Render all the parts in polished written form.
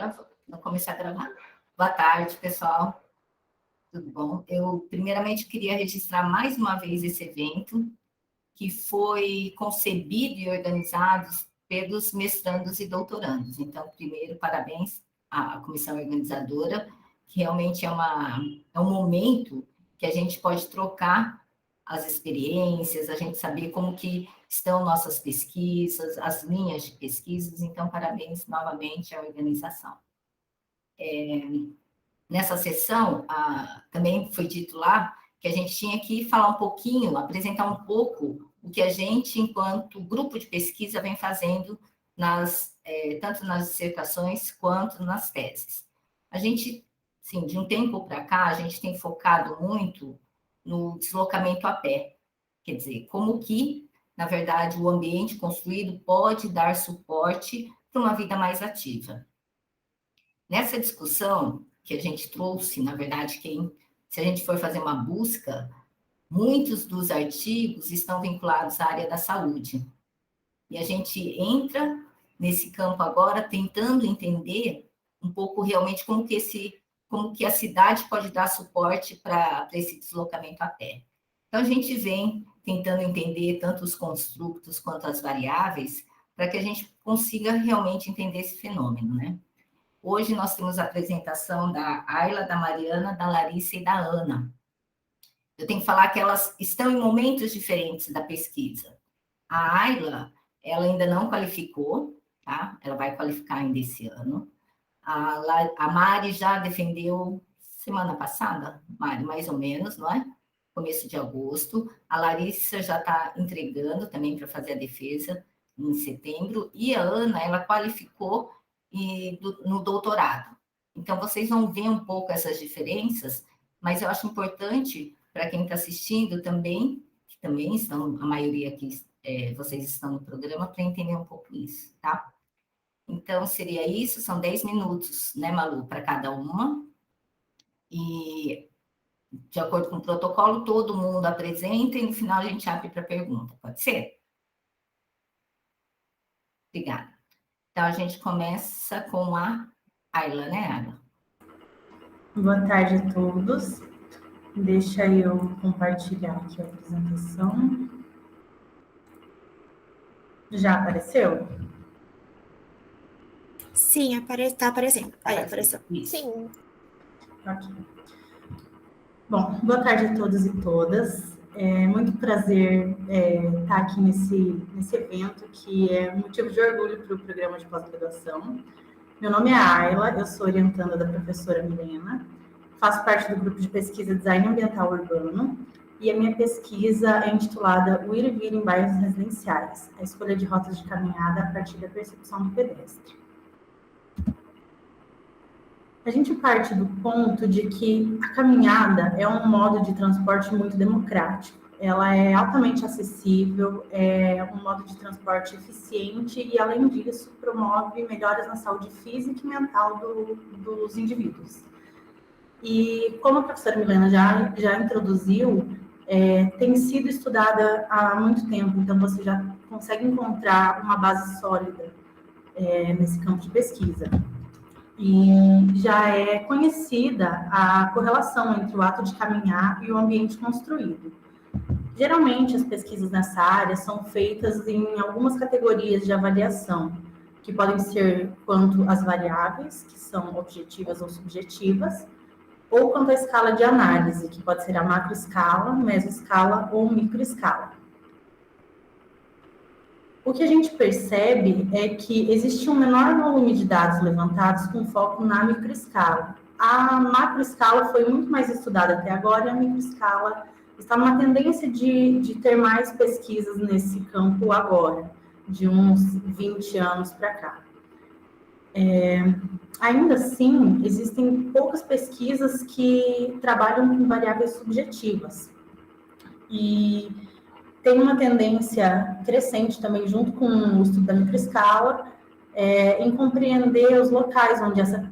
gravando. Vou começar a gravar. Boa tarde, pessoal. Tudo bom? Eu, primeiramente, queria registrar mais uma vez esse evento, que foi concebido e organizado pelos mestrandos e doutorandos. Então, primeiro, parabéns à comissão organizadora, que realmente é um momento que a gente pode trocar as experiências, a gente saber como que estão nossas pesquisas, as linhas de pesquisas. Então, parabéns novamente à organização. Nessa sessão, também foi dito lá que a gente tinha que falar um pouquinho, apresentar um pouco o que a gente, enquanto grupo de pesquisa, vem fazendo tanto nas dissertações quanto nas teses. A gente, sim, de um tempo para cá, a gente tem focado muito no deslocamento a pé. Quer dizer, como que, na verdade, o ambiente construído pode dar suporte para uma vida mais ativa. Nessa discussão que a gente trouxe, na verdade, se a gente for fazer uma busca, muitos dos artigos estão vinculados à área da saúde. E a gente entra nesse campo agora tentando entender um pouco realmente como que a cidade pode dar suporte para esse deslocamento a pé. Então, a gente vem tentando entender tanto os construtos quanto as variáveis, para que a gente consiga realmente entender esse fenômeno, né? Hoje nós temos a apresentação da Ayla, da Mariana, da Larissa e da Ana. Eu tenho que falar que elas estão em momentos diferentes da pesquisa. A Ayla, ela ainda não qualificou, tá? Ela vai qualificar ainda esse ano. A Mari já defendeu semana passada, Mari, mais ou menos, não é? Começo de agosto. A Larissa já está entregando também para fazer a defesa em setembro. E a Ana, ela qualificou no doutorado. Então, vocês vão ver um pouco essas diferenças, mas eu acho importante para quem está assistindo também, que também estão, a maioria aqui, vocês estão no programa, para entender um pouco isso, tá? Então, seria isso, são 10 minutos, né, Malu, para cada uma. E, de acordo com o protocolo, todo mundo apresenta e no final a gente abre para pergunta. Pode ser? Obrigada. Então, a gente começa com a Ayla, né, Ayla? Boa tarde a todos. Deixa eu compartilhar aqui a apresentação. Já apareceu? Sim, está aparecendo. Aí, apareceu. Isso. Sim. Ok. Bom, boa tarde a todos e todas. É muito prazer estar aqui nesse evento, que é motivo de orgulho para o programa de pós-graduação. Meu nome é Ayla, eu sou orientanda da professora Milena, faço parte do grupo de pesquisa Design Ambiental Urbano, e a minha pesquisa é intitulada O Ir e Vir em Bairros Residenciais, a escolha de rotas de caminhada a partir da percepção do pedestre. A gente parte do ponto de que a caminhada é um modo de transporte muito democrático. Ela é altamente acessível, é um modo de transporte eficiente e, além disso, promove melhoras na saúde física e mental dos indivíduos. E, como a professora Milena já introduziu, tem sido estudada há muito tempo, então você já consegue encontrar uma base sólida nesse campo de pesquisa. E já é conhecida a correlação entre o ato de caminhar e o ambiente construído. Geralmente, as pesquisas nessa área são feitas em algumas categorias de avaliação, que podem ser quanto às variáveis, que são objetivas ou subjetivas, ou quanto à escala de análise, que pode ser a macroescala, mesoescala ou microescala. O que a gente percebe é que existe um menor volume de dados levantados com foco na microescala. A macroescala foi muito mais estudada até agora e a microescala está numa tendência de ter mais pesquisas nesse campo agora, de uns 20 anos para cá. Ainda assim, existem poucas pesquisas que trabalham com variáveis subjetivas. E tem uma tendência crescente também, junto com o estudo da microescala, em compreender os locais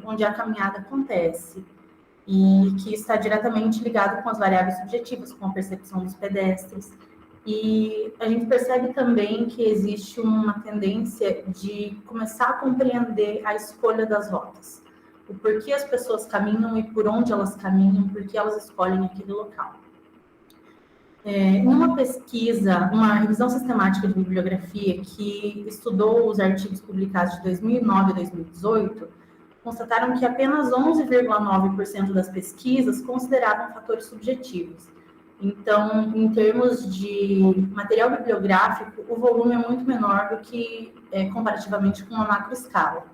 onde a caminhada acontece, e que está diretamente ligado com as variáveis subjetivas, com a percepção dos pedestres. E a gente percebe também que existe uma tendência de começar a compreender a escolha das rotas. O porquê as pessoas caminham e por onde elas caminham, por que elas escolhem aquele local. Numa pesquisa, uma revisão sistemática de bibliografia que estudou os artigos publicados de 2009 a 2018, constataram que apenas 11,9% das pesquisas consideravam fatores subjetivos. Então, em termos de material bibliográfico, o volume é muito menor do que comparativamente com uma macroescala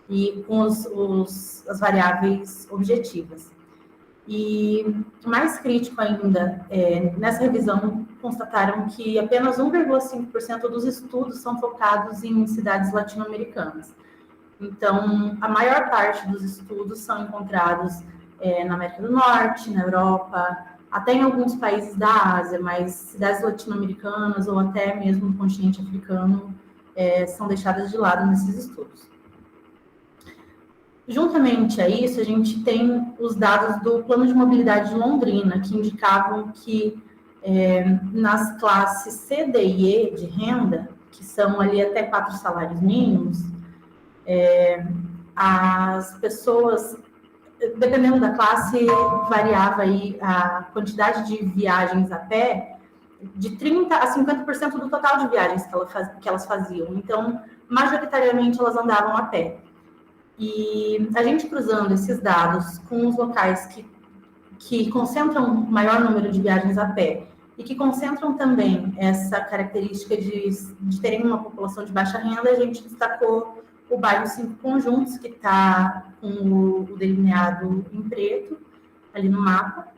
e com as variáveis objetivas. E mais crítico ainda, nessa revisão, constataram que apenas 1,5% dos estudos são focados em cidades latino-americanas. Então, a maior parte dos estudos são encontrados na América do Norte, na Europa, até em alguns países da Ásia, mas cidades latino-americanas ou até mesmo no continente africano são deixadas de lado nesses estudos. Juntamente a isso, a gente tem os dados do Plano de Mobilidade de Londrina, que indicavam que nas classes C, D e E de renda, que são ali até 4 salários mínimos, as pessoas, dependendo da classe, variava aí a quantidade de viagens a pé de 30% a 50% do total de viagens que elas faziam. Então, majoritariamente, elas andavam a pé. E a gente cruzando esses dados com os locais que concentram maior número de viagens a pé e que concentram também essa característica de terem uma população de baixa renda, a gente destacou o bairro 5 Conjuntos, que está com o delineado em preto, ali no mapa,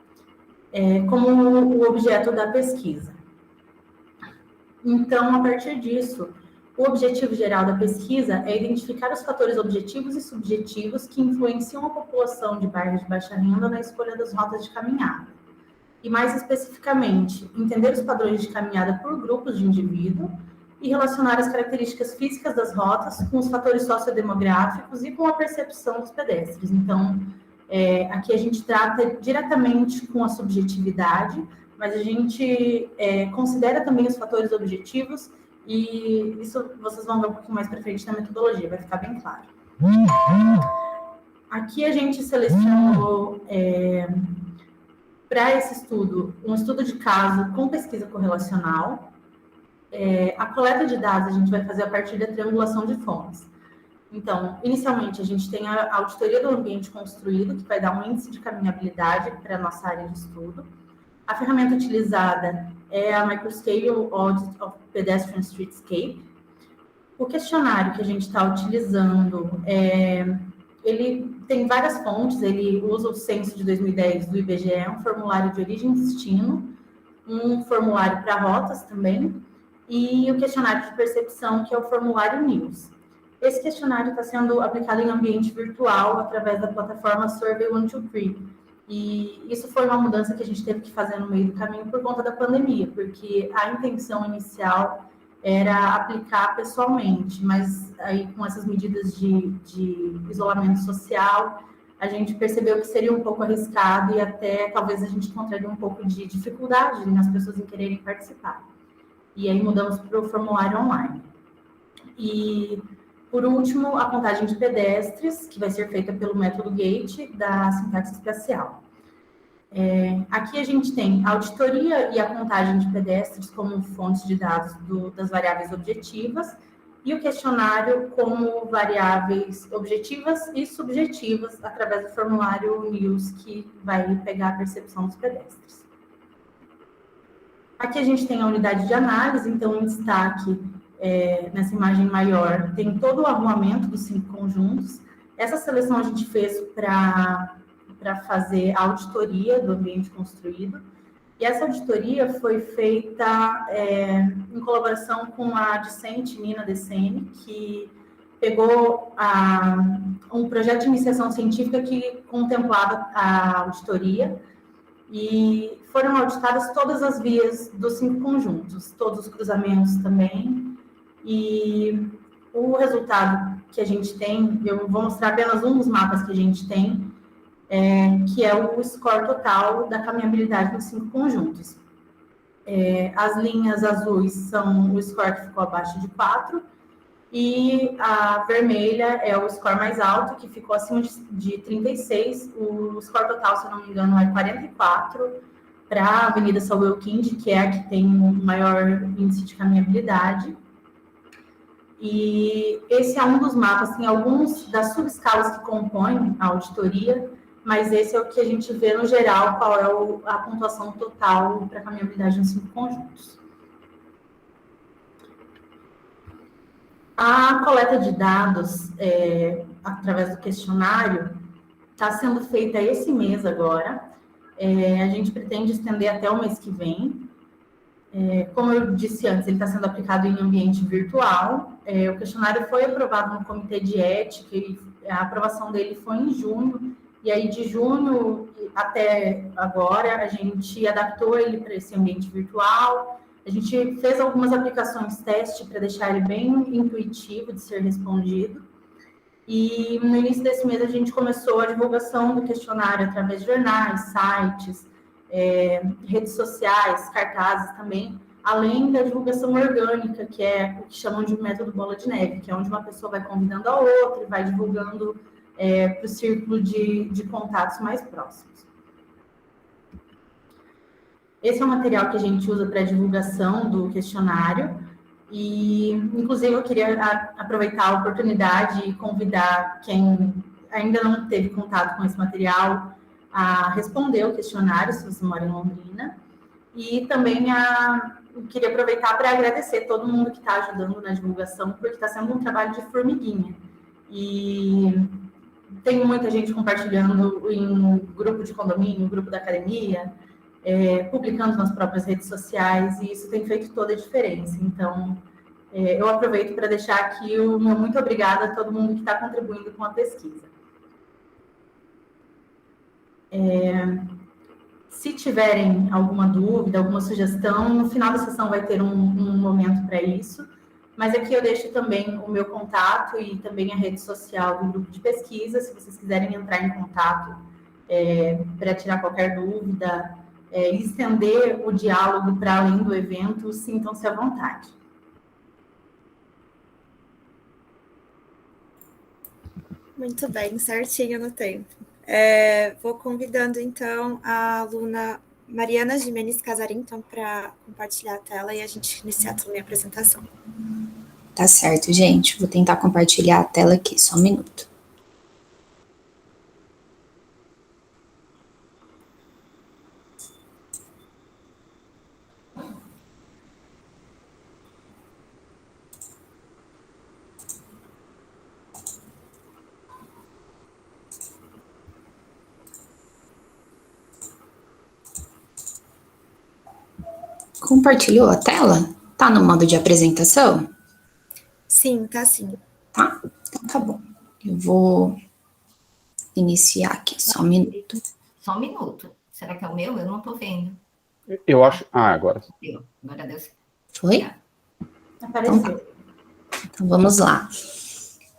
como o objeto da pesquisa. Então, a partir disso, o objetivo geral da pesquisa é identificar os fatores objetivos e subjetivos que influenciam a população de bairros de baixa renda na escolha das rotas de caminhada. E, mais especificamente, entender os padrões de caminhada por grupos de indivíduo e relacionar as características físicas das rotas com os fatores sociodemográficos e com a percepção dos pedestres. Então, aqui a gente trata diretamente com a subjetividade, mas a gente considera também os fatores objetivos, e isso vocês vão ver um pouquinho mais para frente na metodologia, vai ficar bem claro. Aqui a gente selecionou para esse estudo, um estudo de caso com pesquisa correlacional. A coleta de dados a gente vai fazer a partir da triangulação de fontes. Então, inicialmente, a gente tem a auditoria do ambiente construído, que vai dar um índice de caminhabilidade para a nossa área de estudo. A ferramenta utilizada é a Microscale Audit of Pedestrian Streetscape. O questionário que a gente está utilizando, ele tem várias fontes, ele usa o censo de 2010 do IBGE, um formulário de origem e destino, um formulário para rotas também, e o questionário de percepção, que é o formulário NILS. Esse questionário está sendo aplicado em ambiente virtual através da plataforma Survey 123. E isso foi uma mudança que a gente teve que fazer no meio do caminho por conta da pandemia, porque a intenção inicial era aplicar pessoalmente, mas aí com essas medidas de isolamento social, a gente percebeu que seria um pouco arriscado e até talvez a gente encontraria um pouco de dificuldade nas pessoas em quererem participar. E aí mudamos para o formulário online. E, por último, a contagem de pedestres, que vai ser feita pelo método GATE da sintaxe espacial. Aqui a gente tem a auditoria e a contagem de pedestres como fontes de dados das variáveis objetivas e o questionário como variáveis objetivas e subjetivas através do formulário NILS, que vai pegar a percepção dos pedestres. Aqui a gente tem a unidade de análise, então em destaque, nessa imagem maior, tem todo o arruamento dos 5 conjuntos. Essa seleção a gente fez para fazer a auditoria do ambiente construído. E essa auditoria foi feita em colaboração com a discente Nina Decene, que pegou um projeto de iniciação científica que contemplava a auditoria, e foram auditadas todas as vias dos 5 conjuntos, todos os cruzamentos também. E o resultado que a gente tem, eu vou mostrar apenas um dos mapas que a gente tem, que é o score total da caminhabilidade dos 5 conjuntos. As linhas azuis são o score que ficou abaixo de 4, e a vermelha é o score mais alto, que ficou acima de 36. O score total, se eu não me engano, é 44 para a Avenida Salveu-Kind, que é a que tem o maior índice de caminhabilidade. E esse é um dos mapas, tem alguns das subescalas que compõem a auditoria, mas esse é o que a gente vê no geral, qual é a pontuação total para a caminhabilidade nos 5 conjuntos. A coleta de dados, através do questionário, está sendo feita esse mês agora. A gente pretende estender até o mês que vem. Como eu disse antes, ele está sendo aplicado em ambiente virtual. O questionário foi aprovado no Comitê de Ética e a aprovação dele foi em junho. E aí, de junho até agora, a gente adaptou ele para esse ambiente virtual. A gente fez algumas aplicações teste para deixar ele bem intuitivo de ser respondido. E no início desse mês, a gente começou a divulgação do questionário através de jornais, sites, redes sociais, cartazes também, além da divulgação orgânica, que é o que chamam de método bola de neve, que é onde uma pessoa vai convidando a outra e vai divulgando para o círculo de contatos mais próximos. Esse é o material que a gente usa para a divulgação do questionário e, inclusive, eu queria aproveitar a oportunidade e convidar quem ainda não teve contato com esse material a responder o questionário, se você mora em Londrina. E também eu queria aproveitar para agradecer todo mundo que está ajudando na divulgação, porque está sendo um trabalho de formiguinha. E tem muita gente compartilhando em grupo de condomínio, grupo da academia, publicando nas próprias redes sociais, e isso tem feito toda a diferença. Então, eu aproveito para deixar aqui o meu muito obrigada a todo mundo que está contribuindo com a pesquisa. Se tiverem alguma dúvida, alguma sugestão, no final da sessão vai ter um momento para isso, mas aqui eu deixo também o meu contato e também a rede social do grupo de pesquisa, se vocês quiserem entrar em contato para tirar qualquer dúvida, estender o diálogo para além do evento, sintam-se à vontade. Muito bem, certinho no tempo. Vou convidando, então, a aluna Mariana Gimenez Casarim, então, para compartilhar a tela e a gente iniciar também a apresentação. Tá certo, gente. Vou tentar compartilhar a tela aqui, só um minuto. Compartilhou a tela? Tá no modo de apresentação? Sim, tá sim. Tá? Então tá bom. Eu vou iniciar aqui, só um minuto. Só um minuto. Será que é o meu? Eu não estou vendo. Eu acho... agora. Agora deu certo. Foi? Apareceu. Então, tá. Então vamos lá.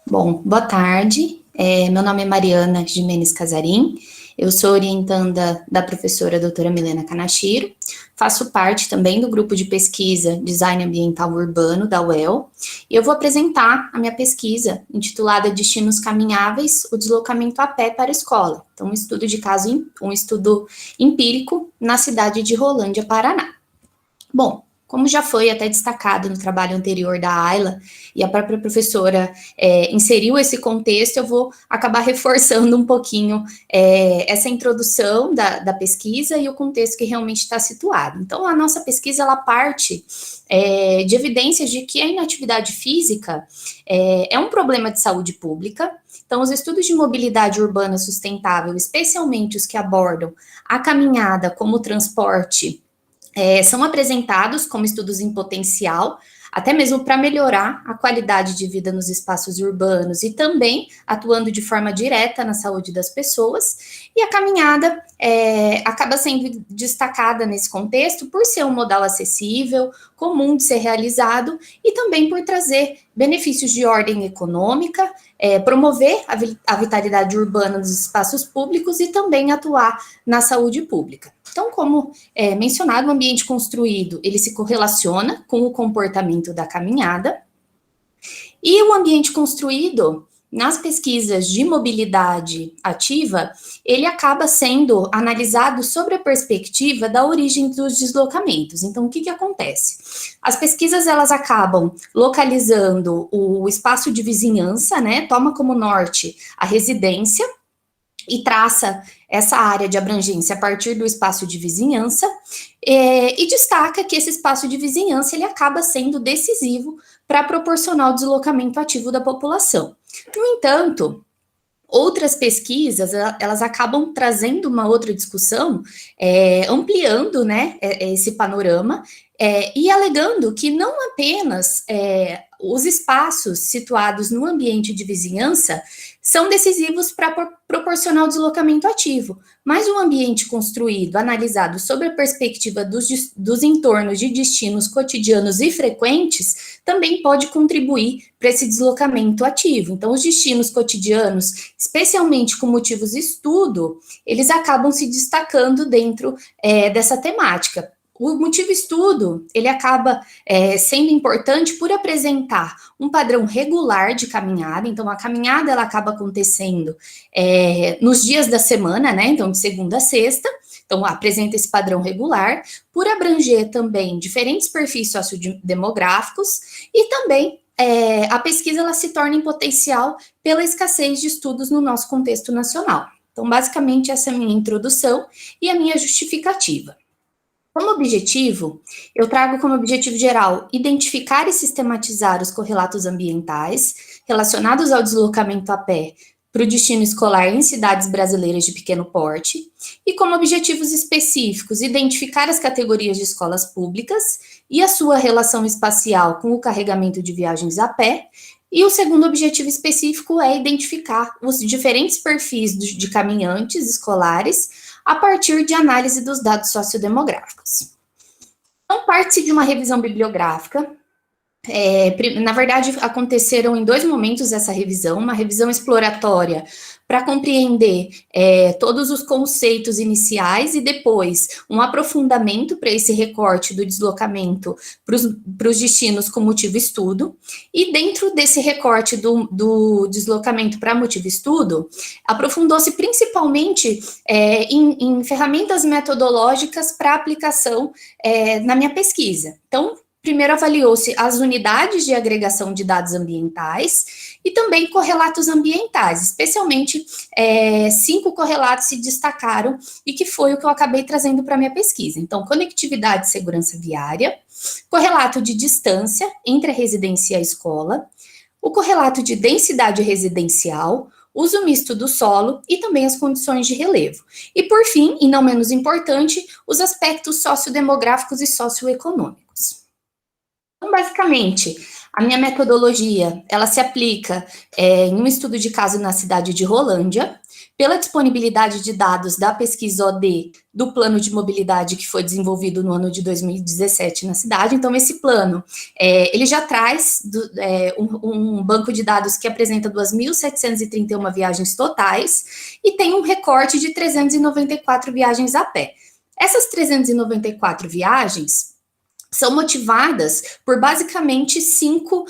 Bom, boa tarde. Meu nome é Mariana Gimenez Casarim. Eu sou orientanda da professora doutora Milena Kanashiro, faço parte também do grupo de pesquisa Design Ambiental Urbano da UEL, e eu vou apresentar a minha pesquisa intitulada Destinos Caminháveis, o deslocamento a pé para a escola. Então, um estudo de caso, um estudo empírico na cidade de Rolândia, Paraná. Bom, como já foi até destacado no trabalho anterior da Ayla, e a própria professora inseriu esse contexto, eu vou acabar reforçando um pouquinho essa introdução da pesquisa e o contexto que realmente está situado. Então, a nossa pesquisa, ela parte de evidências de que a inatividade física é um problema de saúde pública. Então, os estudos de mobilidade urbana sustentável, especialmente os que abordam a caminhada como transporte, são apresentados como estudos em potencial, até mesmo para melhorar a qualidade de vida nos espaços urbanos e também atuando de forma direta na saúde das pessoas. E a caminhada acaba sendo destacada nesse contexto por ser um modal acessível, comum de ser realizado e também por trazer benefícios de ordem econômica, promover a vitalidade urbana dos espaços públicos e também atuar na saúde pública. Então, como mencionado, o ambiente construído, ele se correlaciona com o comportamento da caminhada, e o ambiente construído, nas pesquisas de mobilidade ativa, ele acaba sendo analisado sobre a perspectiva da origem dos deslocamentos. Então, o que acontece? As pesquisas, elas acabam localizando o espaço de vizinhança, né, toma como norte a residência, e traça essa área de abrangência a partir do espaço de vizinhança, e destaca que esse espaço de vizinhança ele acaba sendo decisivo para proporcionar o deslocamento ativo da população. No entanto, outras pesquisas, elas acabam trazendo uma outra discussão, ampliando, né, esse panorama, e alegando que não apenas os espaços situados no ambiente de vizinhança são decisivos para proporcionar o deslocamento ativo, mas o ambiente construído, analisado sob a perspectiva dos entornos de destinos cotidianos e frequentes, também pode contribuir para esse deslocamento ativo. Então, os destinos cotidianos, especialmente com motivos de estudo, eles acabam se destacando dentro dessa temática. O motivo estudo, ele acaba sendo importante por apresentar um padrão regular de caminhada. Então, a caminhada, ela acaba acontecendo nos dias da semana, né? Então, de segunda a sexta. Então, apresenta esse padrão regular, por abranger também diferentes perfis sociodemográficos e também a pesquisa, ela se torna em potencial pela escassez de estudos no nosso contexto nacional. Então, basicamente, essa é a minha introdução e a minha justificativa. Como objetivo, eu trago como objetivo geral identificar e sistematizar os correlatos ambientais relacionados ao deslocamento a pé para o destino escolar em cidades brasileiras de pequeno porte, e como objetivos específicos, identificar as categorias de escolas públicas e a sua relação espacial com o carregamento de viagens a pé, e o segundo objetivo específico é identificar os diferentes perfis de caminhantes escolares a partir de análise dos dados sociodemográficos. Então, parte-se de uma revisão bibliográfica. Na verdade, aconteceram em 2 momentos essa revisão, uma revisão exploratória para compreender todos os conceitos iniciais e depois um aprofundamento para esse recorte do deslocamento para os destinos com motivo estudo, e dentro desse recorte do deslocamento para motivo estudo, aprofundou-se principalmente em ferramentas metodológicas para aplicação na minha pesquisa. Então, primeiro avaliou-se as unidades de agregação de dados ambientais e também correlatos ambientais, especialmente 5 correlatos se destacaram e que foi o que eu acabei trazendo para a minha pesquisa. Então, conectividade e segurança viária, correlato de distância entre a residência e a escola, o correlato de densidade residencial, uso misto do solo e também as condições de relevo. E, por fim, e não menos importante, os aspectos sociodemográficos e socioeconômicos. Então, basicamente, a minha metodologia, ela se aplica em um estudo de caso na cidade de Rolândia, pela disponibilidade de dados da pesquisa OD do plano de mobilidade que foi desenvolvido no ano de 2017 na cidade. Então, esse plano, ele já traz um banco de dados que apresenta 2.731 viagens totais e tem um recorte de 394 viagens a pé. Essas 394 viagens são motivadas por basicamente 5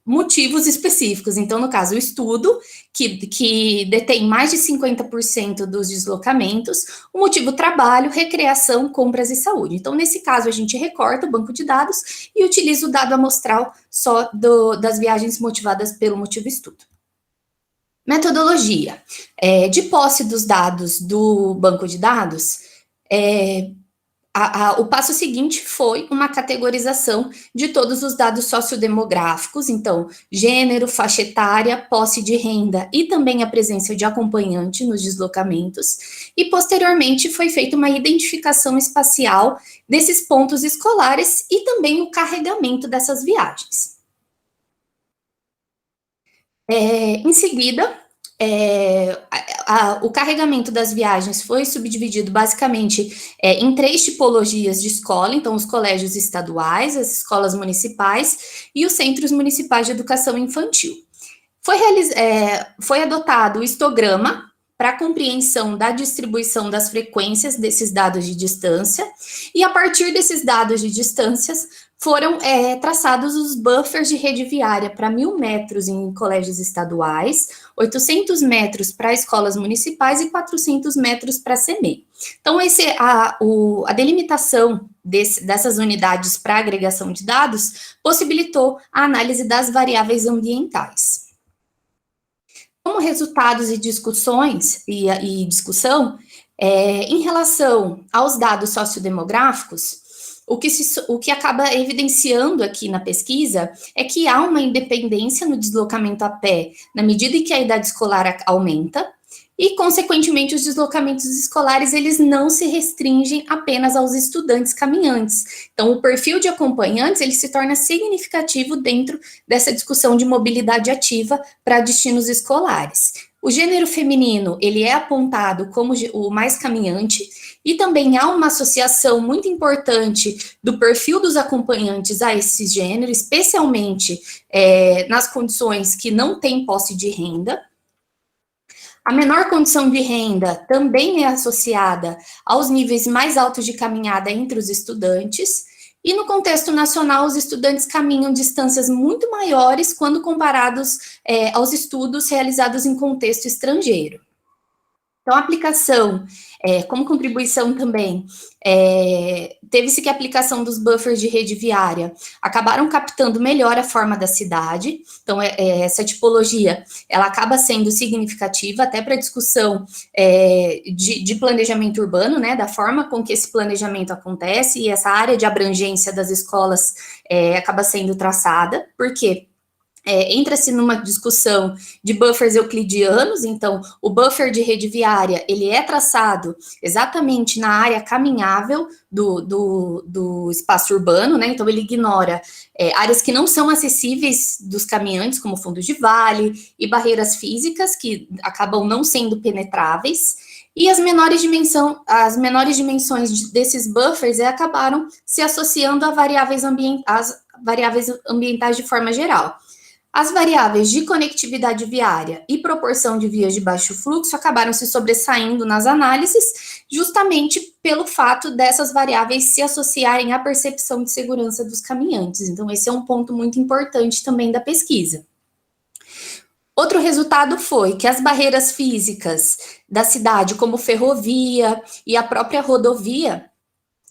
motivos específicos. Então, no caso, o estudo, que detém mais de 50% dos deslocamentos, o motivo trabalho, recreação, compras e saúde. Então, nesse caso, a gente recorta o banco de dados e utiliza o dado amostral só das viagens motivadas pelo motivo estudo. Metodologia. De posse dos dados do banco de dados, o passo seguinte foi uma categorização de todos os dados sociodemográficos, então, gênero, faixa etária, posse de renda e também a presença de acompanhante nos deslocamentos, e posteriormente foi feita uma identificação espacial desses pontos escolares e também o carregamento dessas viagens. Em seguida, o carregamento das viagens foi subdividido basicamente em 3 tipologias de escola, então os colégios estaduais, as escolas municipais e os centros municipais de educação infantil. Foi adotado o histograma para a compreensão da distribuição das frequências desses dados de distância, e a partir desses dados de distâncias foram traçados os buffers de rede viária para 1.000 metros em colégios estaduais, 800 metros para escolas municipais e 400 metros para a CEMEI. Então, a delimitação dessas unidades para agregação de dados possibilitou a análise das variáveis ambientais. Como resultados e discussões e discussão, em relação aos dados sociodemográficos, o que acaba evidenciando aqui na pesquisa é que há uma independência no deslocamento a pé na medida em que a idade escolar aumenta e, consequentemente, os deslocamentos escolares eles não se restringem apenas aos estudantes caminhantes. Então, o perfil de acompanhantes ele se torna significativo dentro dessa discussão de mobilidade ativa para destinos escolares. O gênero feminino ele é apontado como o mais caminhante, e também há uma associação muito importante do perfil dos acompanhantes a esse gênero, especialmente nas condições que não têm posse de renda. A menor condição de renda também é associada aos níveis mais altos de caminhada entre os estudantes, e no contexto nacional, os estudantes caminham distâncias muito maiores quando comparados aos estudos realizados em contexto estrangeiro. Então, a aplicação, como contribuição também, teve-se que a aplicação dos buffers de rede viária acabaram captando melhor a forma da cidade. Então, essa tipologia, ela acaba sendo significativa até para a discussão de planejamento urbano, né, da forma com que esse planejamento acontece, e essa área de abrangência das escolas acaba sendo traçada. Por quê? Entra-se numa discussão de buffers euclidianos. Então, o buffer de rede viária, ele é traçado exatamente na área caminhável do espaço urbano, né? Então, ele ignora áreas que não são acessíveis dos caminhantes, como fundos de vale e barreiras físicas, que acabam não sendo penetráveis. E as menores dimensões desses buffers acabaram se associando a variáveis ambientais de forma geral. As variáveis de conectividade viária e proporção de vias de baixo fluxo acabaram se sobressaindo nas análises, justamente pelo fato dessas variáveis se associarem à percepção de segurança dos caminhantes. Então, esse é um ponto muito importante também da pesquisa. Outro resultado foi que as barreiras físicas da cidade, como ferrovia e a própria rodovia,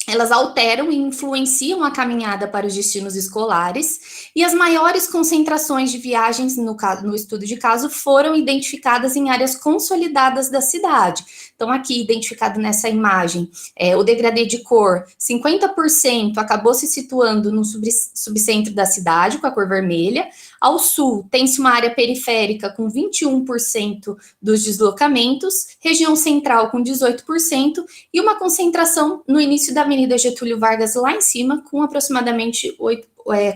elas alteram e influenciam a caminhada para os destinos escolares, e as maiores concentrações de viagens, no estudo de caso, foram identificadas em áreas consolidadas da cidade. Então, aqui, identificado nessa imagem, o degradê de cor, 50% acabou se situando no subcentro da cidade, com a cor vermelha. Ao sul, tem-se uma área periférica com 21% dos deslocamentos, região central com 18%, e uma concentração no início da Avenida Getúlio Vargas, lá em cima, com aproximadamente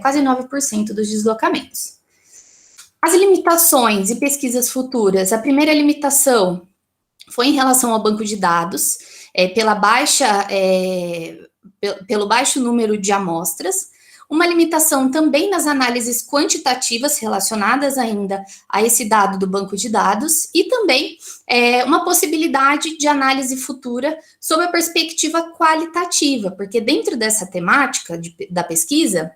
quase 9% dos deslocamentos. As limitações e pesquisas futuras. A primeira limitação foi em relação ao banco de dados, pelo baixo número de amostras. Uma limitação também nas análises quantitativas relacionadas ainda a esse dado do banco de dados, e também uma possibilidade de análise futura sob a perspectiva qualitativa, porque dentro dessa temática da pesquisa,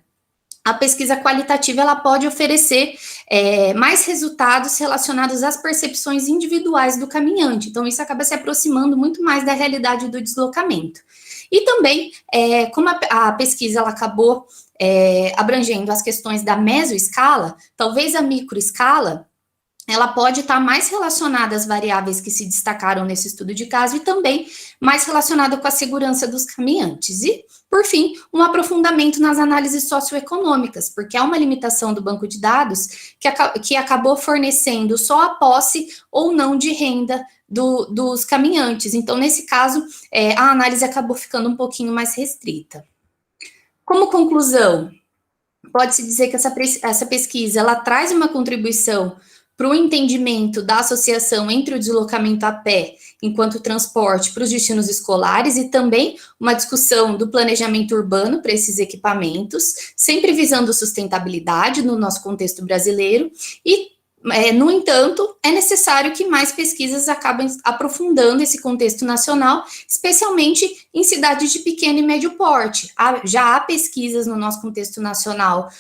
a pesquisa qualitativa ela pode oferecer mais resultados relacionados às percepções individuais do caminhante. Então, isso acaba se aproximando muito mais da realidade do deslocamento. E também, como a pesquisa ela acabou abrangendo as questões da mesoescala, talvez a microescala, ela pode estar mais relacionada às variáveis que se destacaram nesse estudo de caso e também mais relacionada com a segurança dos caminhantes. E, por fim, um aprofundamento nas análises socioeconômicas, porque há uma limitação do banco de dados que acabou fornecendo só a posse ou não de renda dos caminhantes. Então, nesse caso, a análise acabou ficando um pouquinho mais restrita. Como conclusão, pode-se dizer que essa pesquisa ela traz uma contribuição para o entendimento da associação entre o deslocamento a pé enquanto transporte para os destinos escolares e também uma discussão do planejamento urbano para esses equipamentos, sempre visando sustentabilidade no nosso contexto brasileiro, e No entanto, é necessário que mais pesquisas acabem aprofundando esse contexto nacional, especialmente em cidades de pequeno e médio porte. Já há pesquisas no nosso contexto nacional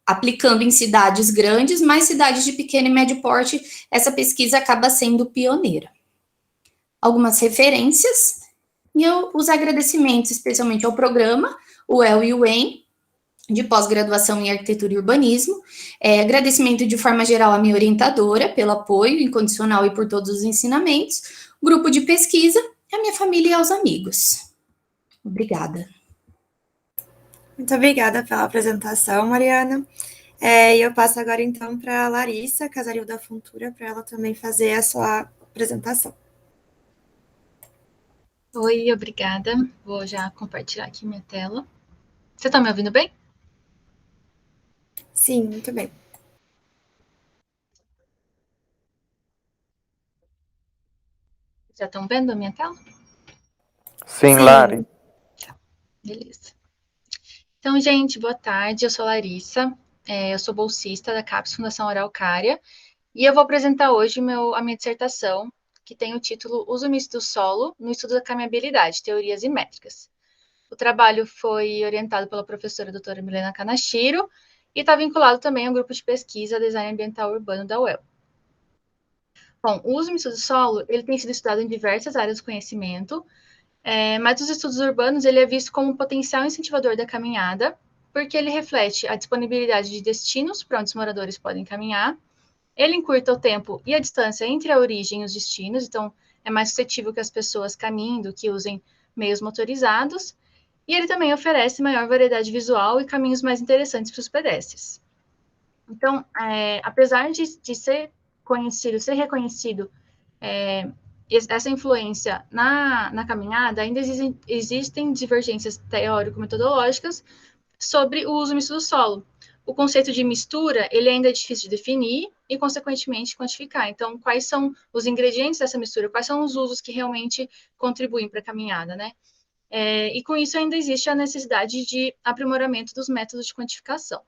aplicando em cidades grandes, mas cidades de pequeno e médio porte, essa pesquisa acaba sendo pioneira. Algumas referências e os agradecimentos, especialmente ao programa, o EL e o EM, de pós-graduação em arquitetura e urbanismo. Agradecimento de forma geral à minha orientadora pelo apoio incondicional e por todos os ensinamentos, grupo de pesquisa, à minha família e aos amigos. Obrigada. Muito obrigada pela apresentação, Mariana. E eu passo agora, então, para a Larissa Casaril da Fontura, para ela também fazer a sua apresentação. Oi, obrigada. Vou já compartilhar aqui minha tela. Você está me ouvindo bem? Sim, muito bem. Já estão vendo a minha tela? Sim, Lari. Beleza. Então, gente, boa tarde. Eu sou a Larissa. Eu sou bolsista da CAPES Fundação Araucária. E eu vou apresentar hoje a minha dissertação, que tem o título Uso Misto do Solo no Estudo da Caminhabilidade, Teorias e Métricas. O trabalho foi orientado pela professora doutora Milena Kanashiro e está vinculado também ao grupo de pesquisa Design Ambiental Urbano da UEL. Bom, o uso misto do solo ele tem sido estudado em diversas áreas do conhecimento, mas nos estudos urbanos ele é visto como um potencial incentivador da caminhada, porque ele reflete a disponibilidade de destinos para onde os moradores podem caminhar, ele encurta o tempo e a distância entre a origem e os destinos, então é mais suscetível que as pessoas caminhem do que usem meios motorizados, e ele também oferece maior variedade visual e caminhos mais interessantes para os pedestres. Então, apesar de ser reconhecido essa influência na caminhada, ainda existem divergências teórico-metodológicas sobre o uso misto do solo. O conceito de mistura, ele ainda é difícil de definir e, consequentemente, quantificar. Então, quais são os ingredientes dessa mistura? Quais são os usos que realmente contribuem para a caminhada, né? E com isso ainda existe a necessidade de aprimoramento dos métodos de quantificação.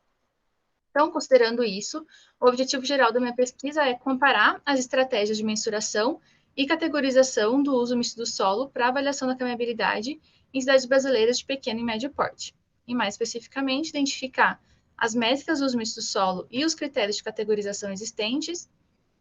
Então, considerando isso, o objetivo geral da minha pesquisa é comparar as estratégias de mensuração e categorização do uso misto do solo para avaliação da caminhabilidade em cidades brasileiras de pequeno e médio porte. E, mais especificamente, identificar as métricas do uso misto do solo e os critérios de categorização existentes,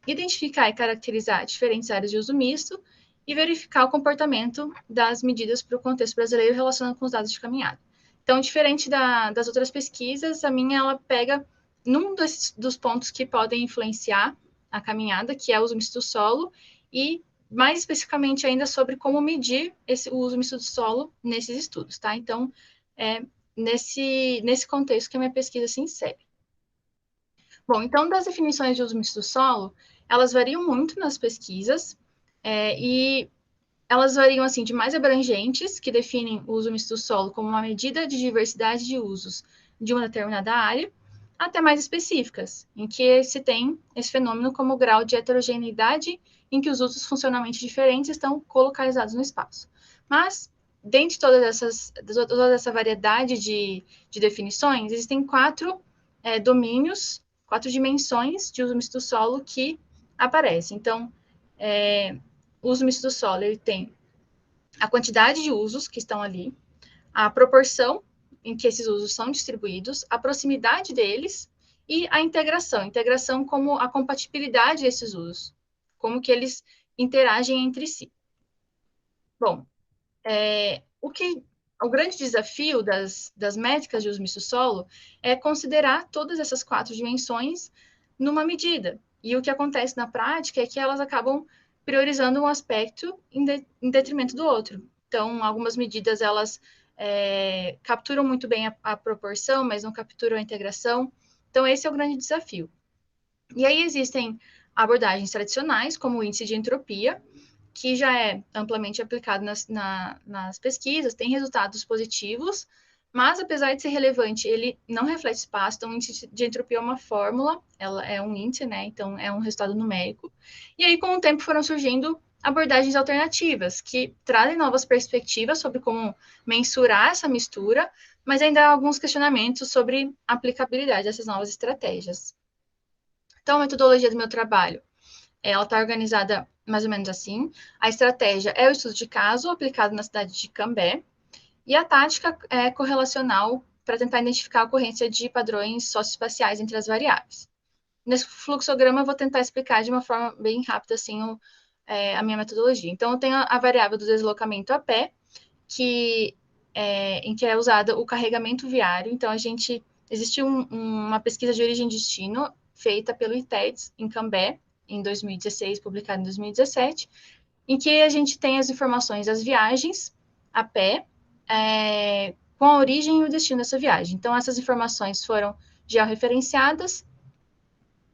identificar e caracterizar diferentes áreas de uso misto e verificar o comportamento das medidas para o contexto brasileiro relacionado com os dados de caminhada. Então, diferente das outras pesquisas, a minha ela pega num dos pontos que podem influenciar a caminhada, que é o uso misto do solo, e mais especificamente ainda sobre como medir o uso misto do solo nesses estudos, tá? Então, nesse contexto que a minha pesquisa se insere. Bom, então, das definições de uso misto do solo, elas variam muito nas pesquisas, e elas variam, assim, de mais abrangentes, que definem o uso misto do solo como uma medida de diversidade de usos de uma determinada área, até mais específicas, em que se tem esse fenômeno como o grau de heterogeneidade em que os usos funcionalmente diferentes estão colocalizados no espaço. Mas, dentre toda essa variedade de definições, existem 4 domínios, 4 dimensões de uso misto do solo que aparecem. Então, o uso misto do solo, ele tem a quantidade de usos que estão ali, a proporção em que esses usos são distribuídos, a proximidade deles e a integração. Integração como a compatibilidade desses usos, como que eles interagem entre si. Bom, o grande desafio das métricas de uso misto solo é considerar todas essas 4 dimensões numa medida. E o que acontece na prática é que elas acabam priorizando um aspecto em detrimento do outro. Então, algumas medidas, elas capturam muito bem a proporção, mas não capturam a integração. Então, esse é o grande desafio. E aí existem abordagens tradicionais, como o índice de entropia, que já é amplamente aplicado nas pesquisas, tem resultados positivos, mas, apesar de ser relevante, ele não reflete espaço. Então, o índice de entropia é uma fórmula, ela é um índice, né? Então, é um resultado numérico. E aí, com o tempo, foram surgindo abordagens alternativas, que trazem novas perspectivas sobre como mensurar essa mistura, mas ainda há alguns questionamentos sobre a aplicabilidade dessas novas estratégias. Então, a metodologia do meu trabalho, ela está organizada mais ou menos assim. A estratégia é o estudo de caso aplicado na cidade de Cambé, e a tática é correlacional para tentar identificar a ocorrência de padrões socioespaciais entre as variáveis. Nesse fluxograma, eu vou tentar explicar de uma forma bem rápida assim, a minha metodologia. Então, eu tenho a variável do deslocamento a pé, em que é usado o carregamento viário. Então, existe uma pesquisa de origem e destino feita pelo ITEDS em Cambé, em 2016, publicada em 2017, em que a gente tem as informações das viagens a pé, com a origem e o destino dessa viagem. Então, essas informações foram georreferenciadas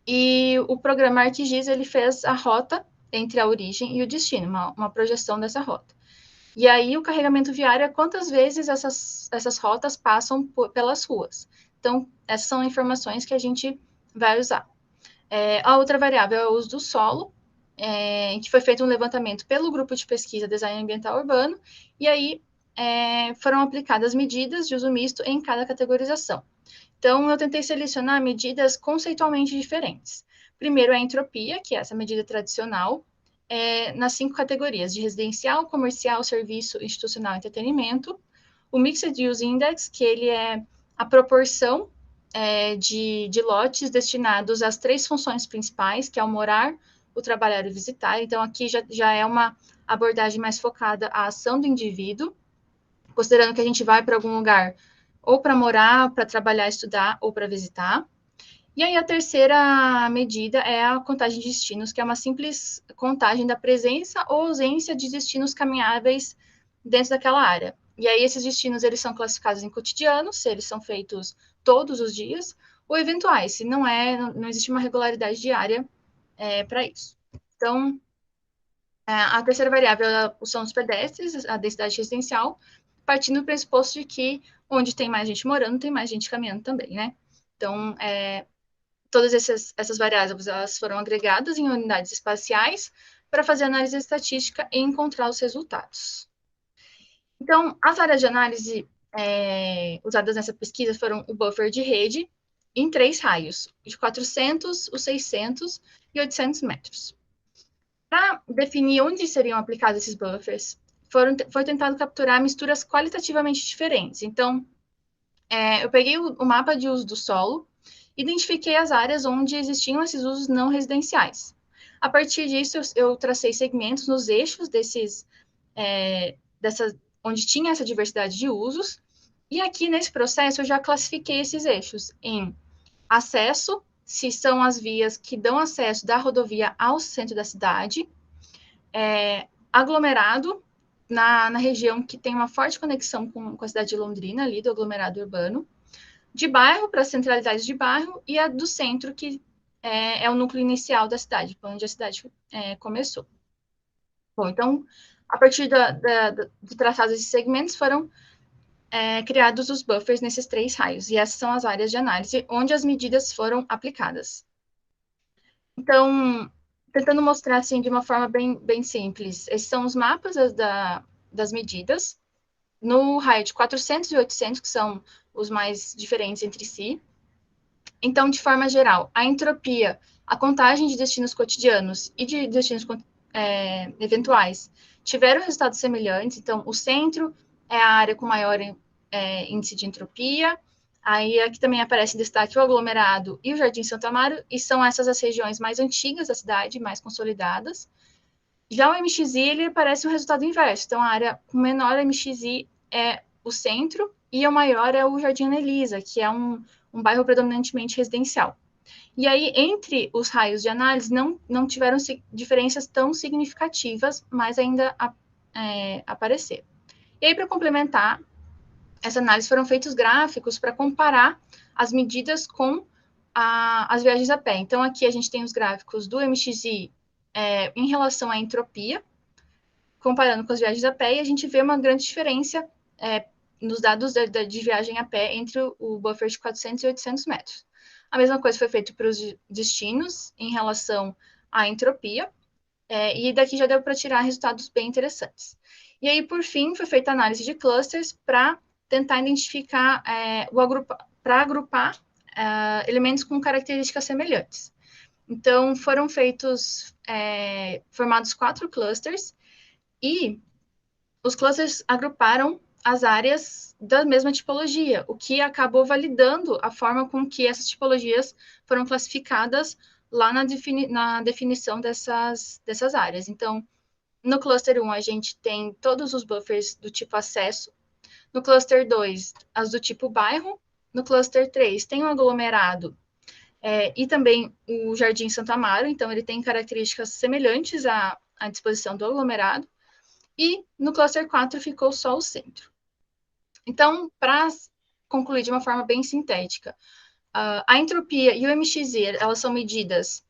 e o programa ArcGIS, ele fez a rota entre a origem e o destino, uma projeção dessa rota. E aí, o carregamento viário é quantas vezes essas rotas passam pelas ruas. Então, essas são informações que a gente vai usar. A outra variável é o uso do solo, que foi feito um levantamento pelo grupo de pesquisa Design Ambiental Urbano, e aí foram aplicadas medidas de uso misto em cada categorização. Então, eu tentei selecionar medidas conceitualmente diferentes. Primeiro, a entropia, que é essa medida tradicional, nas 5 categorias de residencial, comercial, serviço, institucional e entretenimento. O Mixed Use Index, que ele é a proporção de lotes destinados às 3 funções principais, que é o morar, o trabalhar e o visitar. Então, aqui já é uma abordagem mais focada à ação do indivíduo, considerando que a gente vai para algum lugar ou para morar, para trabalhar, estudar ou para visitar. E aí a terceira medida é a contagem de destinos, que é uma simples contagem da presença ou ausência de destinos caminháveis dentro daquela área. E aí esses destinos, eles são classificados em cotidianos, se eles são feitos todos os dias, ou eventuais, se não existe uma regularidade diária para isso. Então, a terceira variável são os pedestres, a densidade residencial, partindo do pressuposto de que onde tem mais gente morando, tem mais gente caminhando também, né? Então, todas essas variáveis elas foram agregadas em unidades espaciais para fazer análise estatística e encontrar os resultados. Então, as áreas de análise usadas nessa pesquisa foram o buffer de rede em 3 raios, de 400, os 600 e 800 metros. Para definir onde seriam aplicados esses buffers, foi tentado capturar misturas qualitativamente diferentes. Então, eu peguei o mapa de uso do solo, identifiquei as áreas onde existiam esses usos não residenciais. A partir disso, eu tracei segmentos nos eixos onde tinha essa diversidade de usos, e aqui nesse processo eu já classifiquei esses eixos em acesso, se são as vias que dão acesso da rodovia ao centro da cidade, aglomerado, na região que tem uma forte conexão com a cidade de Londrina, ali do aglomerado urbano, de bairro para centralidades de bairro, e a do centro, que é o núcleo inicial da cidade, onde a cidade começou. Bom, então, a partir de traçados desses segmentos, foram criados os buffers nesses 3 raios, e essas são as áreas de análise onde as medidas foram aplicadas. Então, tentando mostrar assim de uma forma bem simples, esses são os mapas das medidas, no raio de 400 e 800, que são os mais diferentes entre si. Então, de forma geral, a entropia, a contagem de destinos cotidianos e de destinos eventuais tiveram resultados semelhantes. Então, o centro é a área com maior índice de entropia. Aí aqui também aparece em destaque o aglomerado e o Jardim Santo Amaro, e são essas as regiões mais antigas da cidade, mais consolidadas. Já o MXI, ele aparece um resultado inverso. Então, a área com menor MXI é o centro, e o maior é o Jardim Ana Elisa, que é um bairro predominantemente residencial. E aí, entre os raios de análise, não tiveram diferenças tão significativas, mas ainda apareceram. E aí, para complementar essa análise, foram feitos gráficos para comparar as medidas com as viagens a pé. Então, aqui a gente tem os gráficos do MXI em relação à entropia, comparando com as viagens a pé, e a gente vê uma grande diferença nos dados de viagem a pé entre o buffer de 400 e 800 metros. A mesma coisa foi feita para os destinos em relação à entropia, e daqui já deu para tirar resultados bem interessantes. E aí, por fim, foi feita a análise de clusters para tentar identificar, para agrupar elementos com características semelhantes. Então, foram formados 4 clusters, e os clusters agruparam as áreas da mesma tipologia, o que acabou validando a forma com que essas tipologias foram classificadas lá na definição dessas áreas. Então, no cluster 1, a gente tem todos os buffers do tipo acesso. No cluster 2, as do tipo bairro. No cluster 3, tem o aglomerado e também o Jardim Santo Amaro. Então, ele tem características semelhantes à disposição do aglomerado. E no cluster 4 ficou só o centro. Então, para concluir de uma forma bem sintética, a entropia e o MXZ, elas são medidas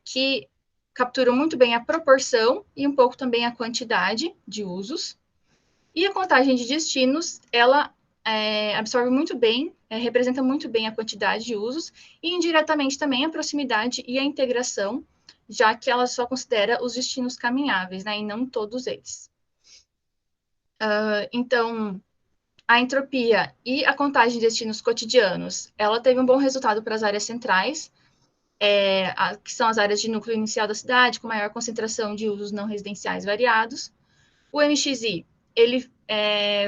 que capturam muito bem a proporção e um pouco também a quantidade de usos. E a contagem de destinos, ela absorve muito bem, representa muito bem a quantidade de usos e indiretamente também a proximidade e a integração, já que ela só considera os destinos caminháveis, né, e não todos eles. Então, a entropia e a contagem de destinos cotidianos, ela teve um bom resultado para as áreas centrais, que são as áreas de núcleo inicial da cidade, com maior concentração de usos não residenciais variados. O MXI, ele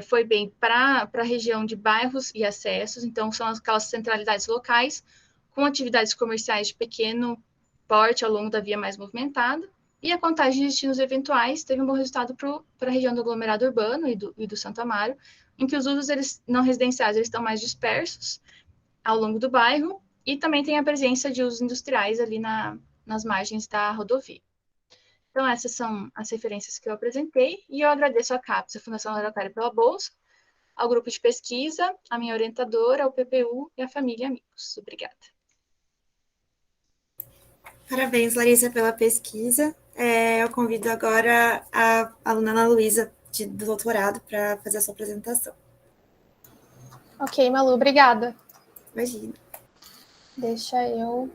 foi bem para a região de bairros e acessos, então são aquelas centralidades locais, com atividades comerciais de pequeno porte ao longo da via mais movimentada. E a contagem de destinos eventuais teve um bom resultado para a região do aglomerado urbano e do Santo Amaro, em que os usos não residenciais eles estão mais dispersos ao longo do bairro, e também tem a presença de usos industriais ali nas margens da rodovia. Então, essas são as referências que eu apresentei, e eu agradeço à CAPES, a Fundação Araucária, pela bolsa, ao grupo de pesquisa, à minha orientadora, ao PPU e à família e amigos. Obrigada. Parabéns, Larissa, pela pesquisa. Eu convido agora a aluna Ana Luísa, do doutorado, para fazer a sua apresentação. Ok, Malu, obrigada. Imagina. Deixa eu...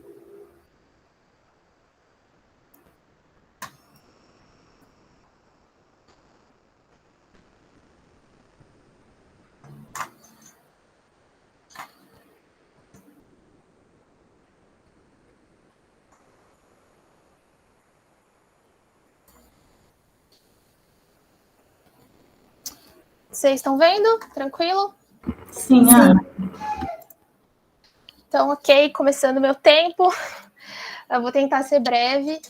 Vocês estão vendo? Tranquilo? Sim, Ana. Então, ok, começando meu tempo. Eu vou tentar ser breve.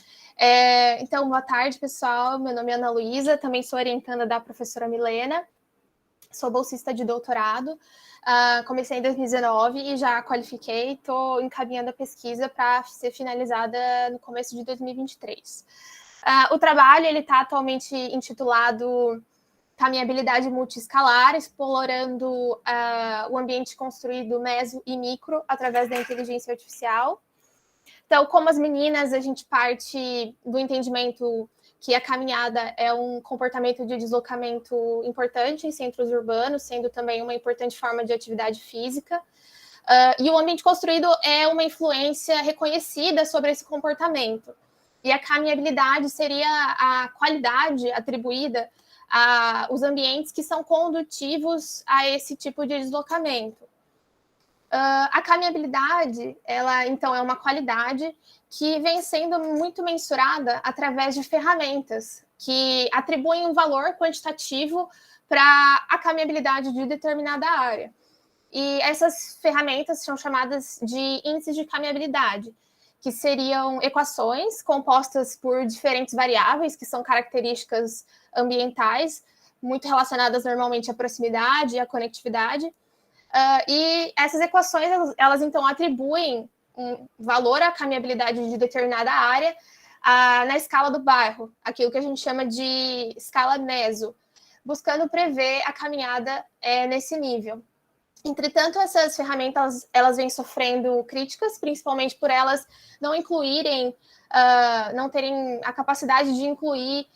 Então, boa tarde, pessoal. Meu nome é Ana Luísa, também sou orientanda da professora Milena. Sou bolsista de doutorado. Comecei em 2019 e já qualifiquei. Estou encaminhando a pesquisa para ser finalizada no começo de 2023. O trabalho está atualmente intitulado Caminhabilidade Multiescalar, explorando o ambiente construído meso e micro através da inteligência artificial. Então, como as meninas, a gente parte do entendimento que a caminhada é um comportamento de deslocamento importante em centros urbanos, sendo também uma importante forma de atividade física. E o ambiente construído é uma influência reconhecida sobre esse comportamento. E a caminhabilidade seria a qualidade atribuída os ambientes que são condutivos a esse tipo de deslocamento. A caminhabilidade, ela, então, é uma qualidade que vem sendo muito mensurada através de ferramentas que atribuem um valor quantitativo para a caminhabilidade de determinada área. E essas ferramentas são chamadas de índices de caminhabilidade, que seriam equações compostas por diferentes variáveis, que são características ambientais, muito relacionadas normalmente à proximidade e à conectividade. E essas equações, elas então atribuem um valor à caminhabilidade de determinada área na escala do bairro, aquilo que a gente chama de escala meso, buscando prever a caminhada nesse nível. Entretanto, essas ferramentas elas vêm sofrendo críticas, principalmente por elas não incluírem, não terem a capacidade de incluir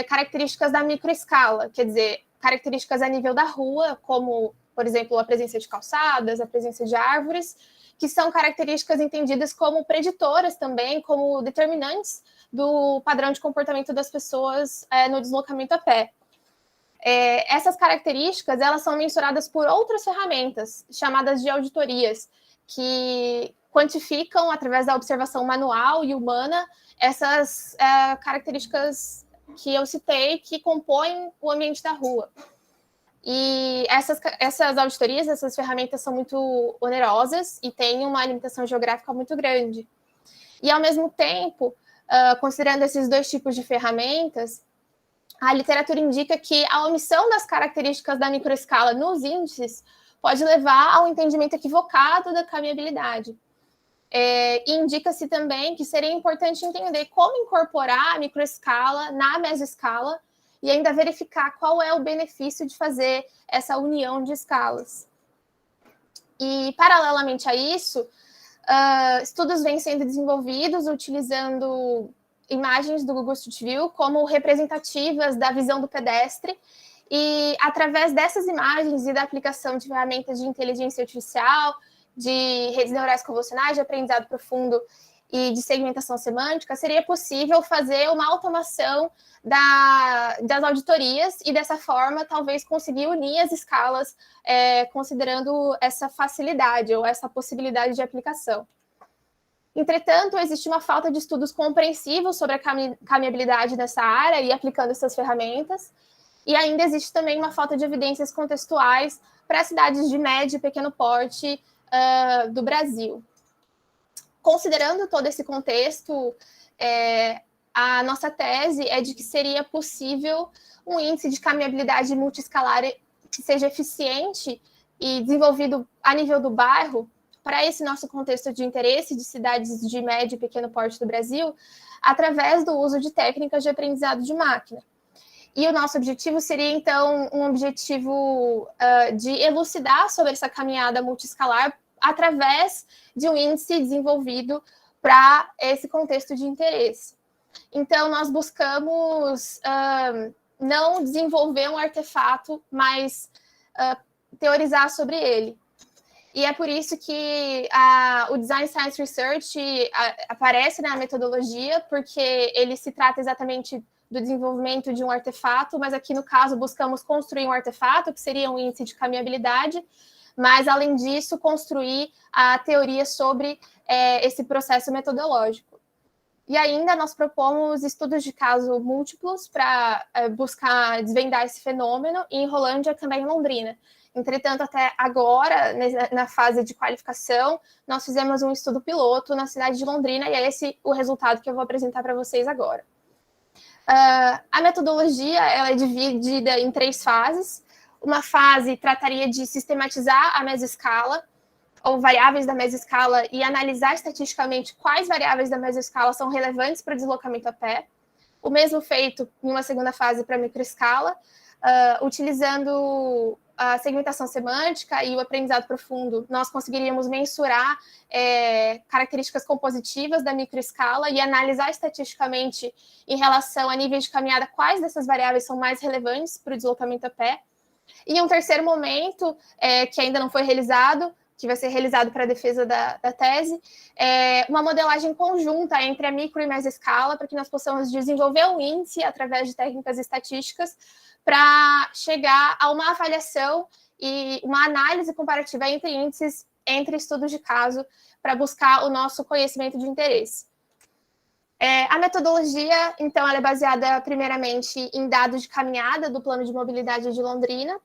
características da microescala, quer dizer, características a nível da rua, como, por exemplo, a presença de calçadas, a presença de árvores, que são características entendidas como preditoras também, como determinantes do padrão de comportamento das pessoas no deslocamento a pé. Essas características elas são mensuradas por outras ferramentas, chamadas de auditorias, que quantificam, através da observação manual e humana, essas características que eu citei, que compõem o ambiente da rua. E essas auditorias, essas ferramentas são muito onerosas e têm uma limitação geográfica muito grande. E, ao mesmo tempo, considerando esses dois tipos de ferramentas, a literatura indica que a omissão das características da microescala nos índices pode levar ao entendimento equivocado da caminhabilidade. E indica-se também que seria importante entender como incorporar a microescala na mesoescala e ainda verificar qual é o benefício de fazer essa união de escalas. E, paralelamente a isso, estudos vêm sendo desenvolvidos utilizando imagens do Google Street View como representativas da visão do pedestre, e através dessas imagens e da aplicação de ferramentas de inteligência artificial, de redes neurais convolucionais, de aprendizado profundo e de segmentação semântica, seria possível fazer uma automação das auditorias e, dessa forma, talvez conseguir unir as escalas, considerando essa facilidade ou essa possibilidade de aplicação. Entretanto, existe uma falta de estudos compreensivos sobre a caminhabilidade nessa área e aplicando essas ferramentas, e ainda existe também uma falta de evidências contextuais para cidades de médio e pequeno porte do Brasil. Considerando todo esse contexto, a nossa tese é de que seria possível um índice de caminhabilidade multiescalar que seja eficiente e desenvolvido a nível do bairro, para esse nosso contexto de interesse de cidades de médio e pequeno porte do Brasil, através do uso de técnicas de aprendizado de máquina. E o nosso objetivo seria, então, um objetivo de elucidar sobre essa caminhada multiescalar através de um índice desenvolvido para esse contexto de interesse. Então, nós buscamos não desenvolver um artefato, mas teorizar sobre ele. E é por isso que o Design Science Research aparece na metodologia, porque ele se trata exatamente do desenvolvimento de um artefato, mas aqui, no caso, buscamos construir um artefato, que seria um índice de caminhabilidade, mas, além disso, construir a teoria sobre esse processo metodológico. E ainda nós propomos estudos de caso múltiplos para buscar desvendar esse fenômeno, e em Rolândia também em Londrina. Entretanto, até agora, na fase de qualificação, nós fizemos um estudo piloto na cidade de Londrina, e é esse o resultado que eu vou apresentar para vocês agora. A metodologia ela é dividida em 3 fases. Uma fase trataria de sistematizar a mesoescala, ou variáveis da mesoescala, e analisar estatisticamente quais variáveis da mesoescala são relevantes para o deslocamento a pé. O mesmo feito em uma segunda fase para a microescala, utilizando a segmentação semântica e o aprendizado profundo, nós conseguiríamos mensurar características compositivas da microescala e analisar estatisticamente, em relação a níveis de caminhada, quais dessas variáveis são mais relevantes para o deslocamento a pé. E um terceiro momento, que ainda não foi realizado, que vai ser realizado para a defesa da tese, uma modelagem conjunta entre a micro e mesoescala, para que nós possamos desenvolver um índice através de técnicas estatísticas para chegar a uma avaliação e uma análise comparativa entre índices, entre estudos de caso, para buscar o nosso conhecimento de interesse. A metodologia, então, ela é baseada primeiramente em dados de caminhada do Plano de Mobilidade de Londrina,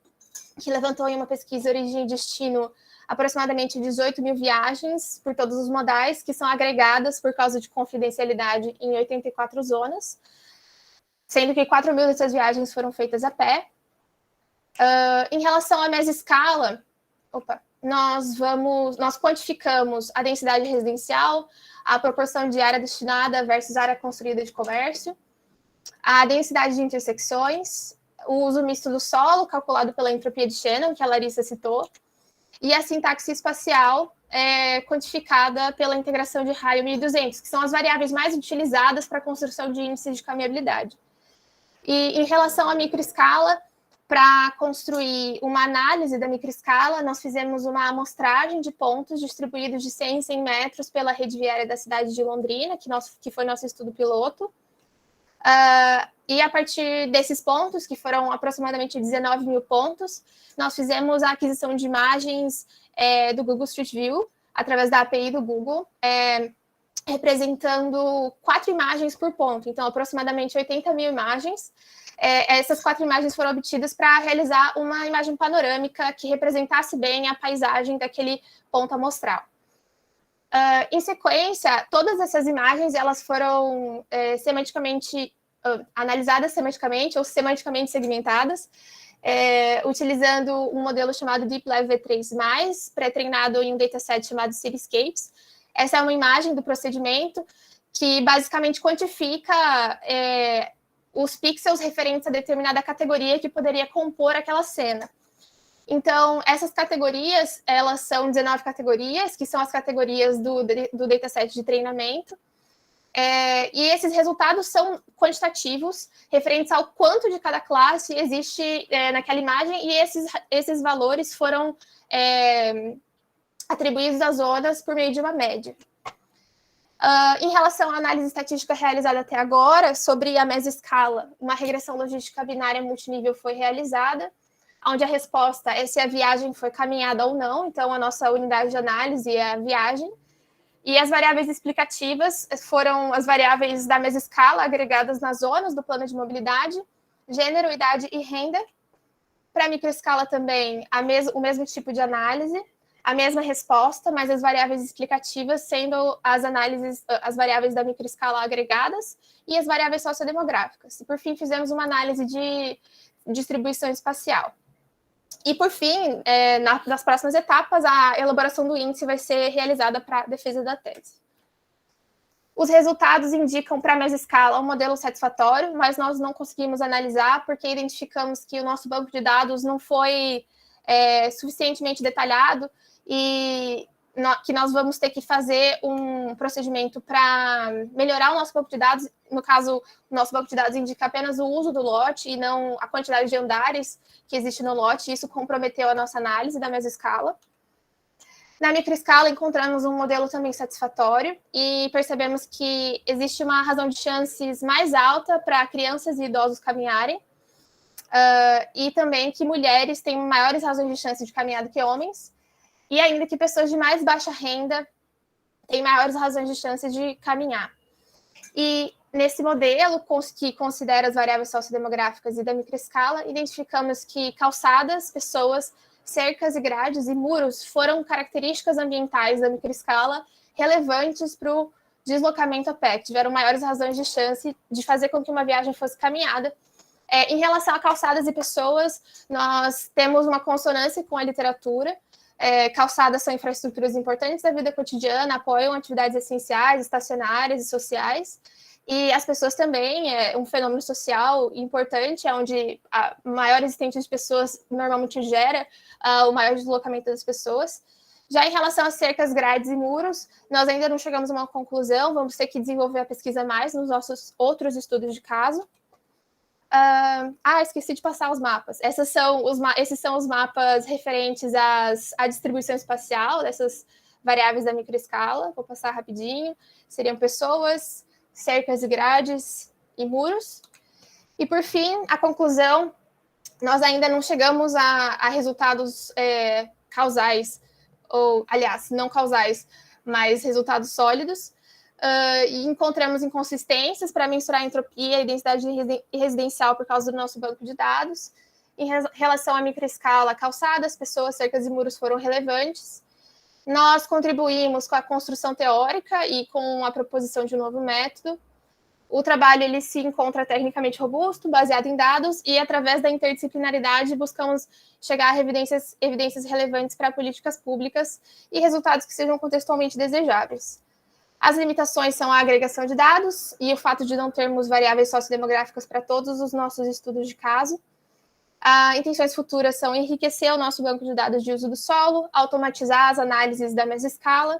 que levantou em uma pesquisa origem e destino aproximadamente 18 mil viagens por todos os modais, que são agregadas por causa de confidencialidade em 84 zonas, sendo que 4 mil dessas viagens foram feitas a pé. Em relação à mesoescala, nós quantificamos a densidade residencial, a proporção de área destinada versus área construída de comércio, a densidade de intersecções, o uso misto do solo, calculado pela entropia de Shannon, que a Larissa citou, e a sintaxe espacial, quantificada pela integração de raio 1200, que são as variáveis mais utilizadas para a construção de índices de caminhabilidade. E em relação à microescala, para construir uma análise da microescala, nós fizemos uma amostragem de pontos distribuídos de 100 em 100 metros pela rede viária da cidade de Londrina, que foi nosso estudo piloto. E a partir desses pontos, que foram aproximadamente 19 mil pontos, nós fizemos a aquisição de imagens do Google Street View através da API do Google, representando 4 imagens por ponto, então aproximadamente 80 mil imagens. Essas 4 imagens foram obtidas para realizar uma imagem panorâmica que representasse bem a paisagem daquele ponto amostral. Em sequência, todas essas imagens elas foram analisadas semanticamente ou semanticamente segmentadas, utilizando um modelo chamado DeepLev V3+, pré-treinado em um dataset chamado Cityscapes. Essa é uma imagem do procedimento que basicamente quantifica os pixels referentes a determinada categoria que poderia compor aquela cena. Então, essas categorias, elas são 19 categorias, que são as categorias do dataset de treinamento, e esses resultados são quantitativos, referentes ao quanto de cada classe existe naquela imagem, e esses valores foram atribuídos às zonas por meio de uma média. Em relação à análise estatística realizada até agora, sobre a mesescala, uma regressão logística binária multinível foi realizada, onde a resposta é se a viagem foi caminhada ou não, então a nossa unidade de análise é a viagem, e as variáveis explicativas foram as variáveis da mesescala agregadas nas zonas do plano de mobilidade, gênero, idade e renda. Para a microescala também, o mesmo tipo de análise, a mesma resposta, mas as variáveis explicativas sendo as variáveis da microescala agregadas e as variáveis sociodemográficas. E, por fim, fizemos uma análise de distribuição espacial. E, por fim, nas próximas etapas, a elaboração do índice vai ser realizada para a defesa da tese. Os resultados indicam para a mesescala um modelo satisfatório, mas nós não conseguimos analisar porque identificamos que o nosso banco de dados não foi suficientemente detalhado e que nós vamos ter que fazer um procedimento para melhorar o nosso banco de dados. No caso, o nosso banco de dados indica apenas o uso do lote e não a quantidade de andares que existe no lote, e isso comprometeu a nossa análise da mesescala. Na microescala, encontramos um modelo também satisfatório e percebemos que existe uma razão de chances mais alta para crianças e idosos caminharem, e também que mulheres têm maiores razões de chance de caminhada que homens, e ainda que pessoas de mais baixa renda têm maiores razões de chance de caminhar. E nesse modelo, que considera as variáveis sociodemográficas e da microescala, identificamos que calçadas, pessoas, cercas e grades e muros foram características ambientais da microescala relevantes para o deslocamento a pé, que tiveram maiores razões de chance de fazer com que uma viagem fosse caminhada. Em relação a calçadas e pessoas, nós temos uma consonância com a literatura. Calçadas são infraestruturas importantes da vida cotidiana, apoiam atividades essenciais, estacionárias e sociais, e as pessoas também, um fenômeno social importante, onde a maior existência de pessoas normalmente gera o maior deslocamento das pessoas. Já em relação às cercas, grades e muros, nós ainda não chegamos a uma conclusão, vamos ter que desenvolver a pesquisa mais nos nossos outros estudos de caso. Esqueci de passar os mapas. Esses são os mapas referentes à distribuição espacial dessas variáveis da microescala. Vou passar rapidinho. Seriam pessoas, cercas e grades e muros. E, por fim, a conclusão, nós ainda não chegamos a resultados causais, ou, aliás, não causais, mas resultados sólidos. E encontramos inconsistências para mensurar a entropia e densidade residencial por causa do nosso banco de dados. Em relação à microescala, calçadas, pessoas, cercas e muros foram relevantes. Nós contribuímos com a construção teórica e com a proposição de um novo método. O trabalho ele se encontra tecnicamente robusto, baseado em dados, e através da interdisciplinaridade buscamos chegar a evidências relevantes para políticas públicas e resultados que sejam contextualmente desejáveis. As limitações são a agregação de dados e o fato de não termos variáveis sociodemográficas para todos os nossos estudos de caso. Intenções futuras são enriquecer o nosso banco de dados de uso do solo, automatizar as análises da mesescala,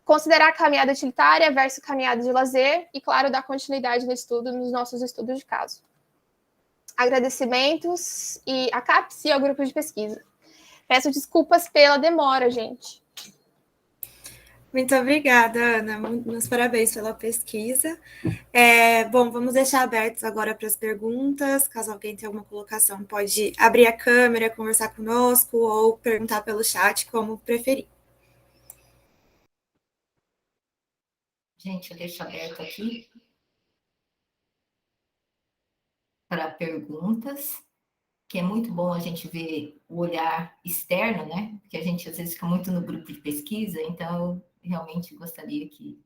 considerar a caminhada utilitária versus caminhada de lazer e, claro, dar continuidade no estudo nos nossos estudos de caso. Agradecimentos à CAPES e ao grupo de pesquisa. Peço desculpas pela demora, gente. Muito obrigada, Ana. Meus parabéns pela pesquisa. Bom, vamos deixar abertos agora para as perguntas. Caso alguém tenha alguma colocação, pode abrir a câmera, conversar conosco ou perguntar pelo chat, como preferir. Gente, eu deixo aberto aqui para perguntas, que é muito bom a gente ver o olhar externo, né? Porque a gente às vezes fica muito no grupo de pesquisa, então eu realmente gostaria que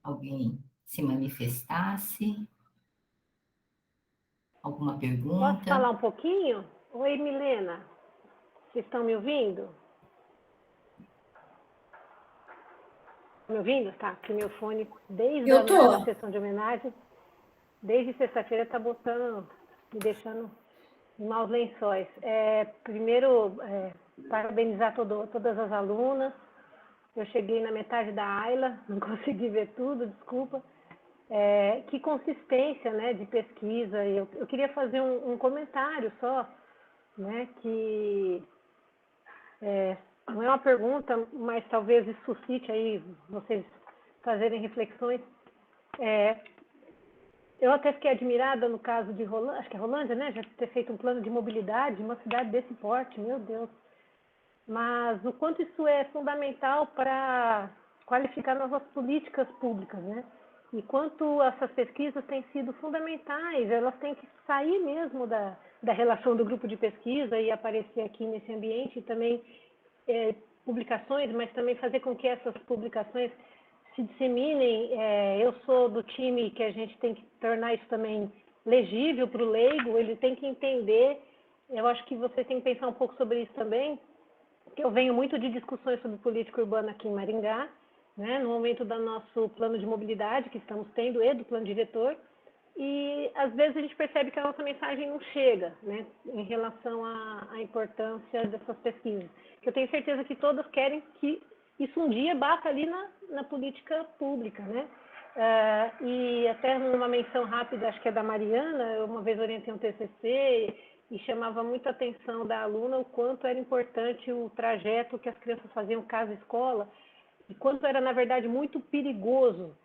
alguém se manifestasse. Alguma Posso pergunta? falar um pouquinho? Oi, Milena. Vocês estão me ouvindo? Me ouvindo? Tá, que meu fone, desde Eu tô. a sessão de homenagem, desde sexta-feira, está botando, me deixando em maus lençóis. Primeiro, parabenizar todas as alunas. Eu cheguei na metade da aula, não consegui ver tudo, desculpa. Que consistência, né, de pesquisa. Eu queria fazer um comentário só, né, que não é uma pergunta, mas talvez isso suscite aí vocês fazerem reflexões. Eu até fiquei admirada no caso de Rolândia, acho que é Rolândia, né? Já ter feito um plano de mobilidade, uma cidade desse porte, meu Deus. Mas o quanto isso é fundamental para qualificar novas políticas públicas, né? E quanto essas pesquisas têm sido fundamentais, elas têm que sair mesmo da relação do grupo de pesquisa e aparecer aqui nesse ambiente, e também publicações, mas também fazer com que essas publicações se disseminem. Eu sou do time que a gente tem que tornar isso também legível para o leigo, ele tem que entender. Eu acho que vocês têm que pensar um pouco sobre isso também, porque eu venho muito de discussões sobre política urbana aqui em Maringá, né, no momento do nosso plano de mobilidade que estamos tendo e do plano diretor, e às vezes a gente percebe que a nossa mensagem não chega, né, em relação à importância dessas pesquisas. Eu tenho certeza que todas querem que isso um dia bata ali na política pública, né? E até uma menção rápida, acho que é da Mariana, eu uma vez orientei um TCC e chamava muito a atenção da aluna o quanto era importante o trajeto que as crianças faziam casa-escola, e quanto era, na verdade, muito perigoso,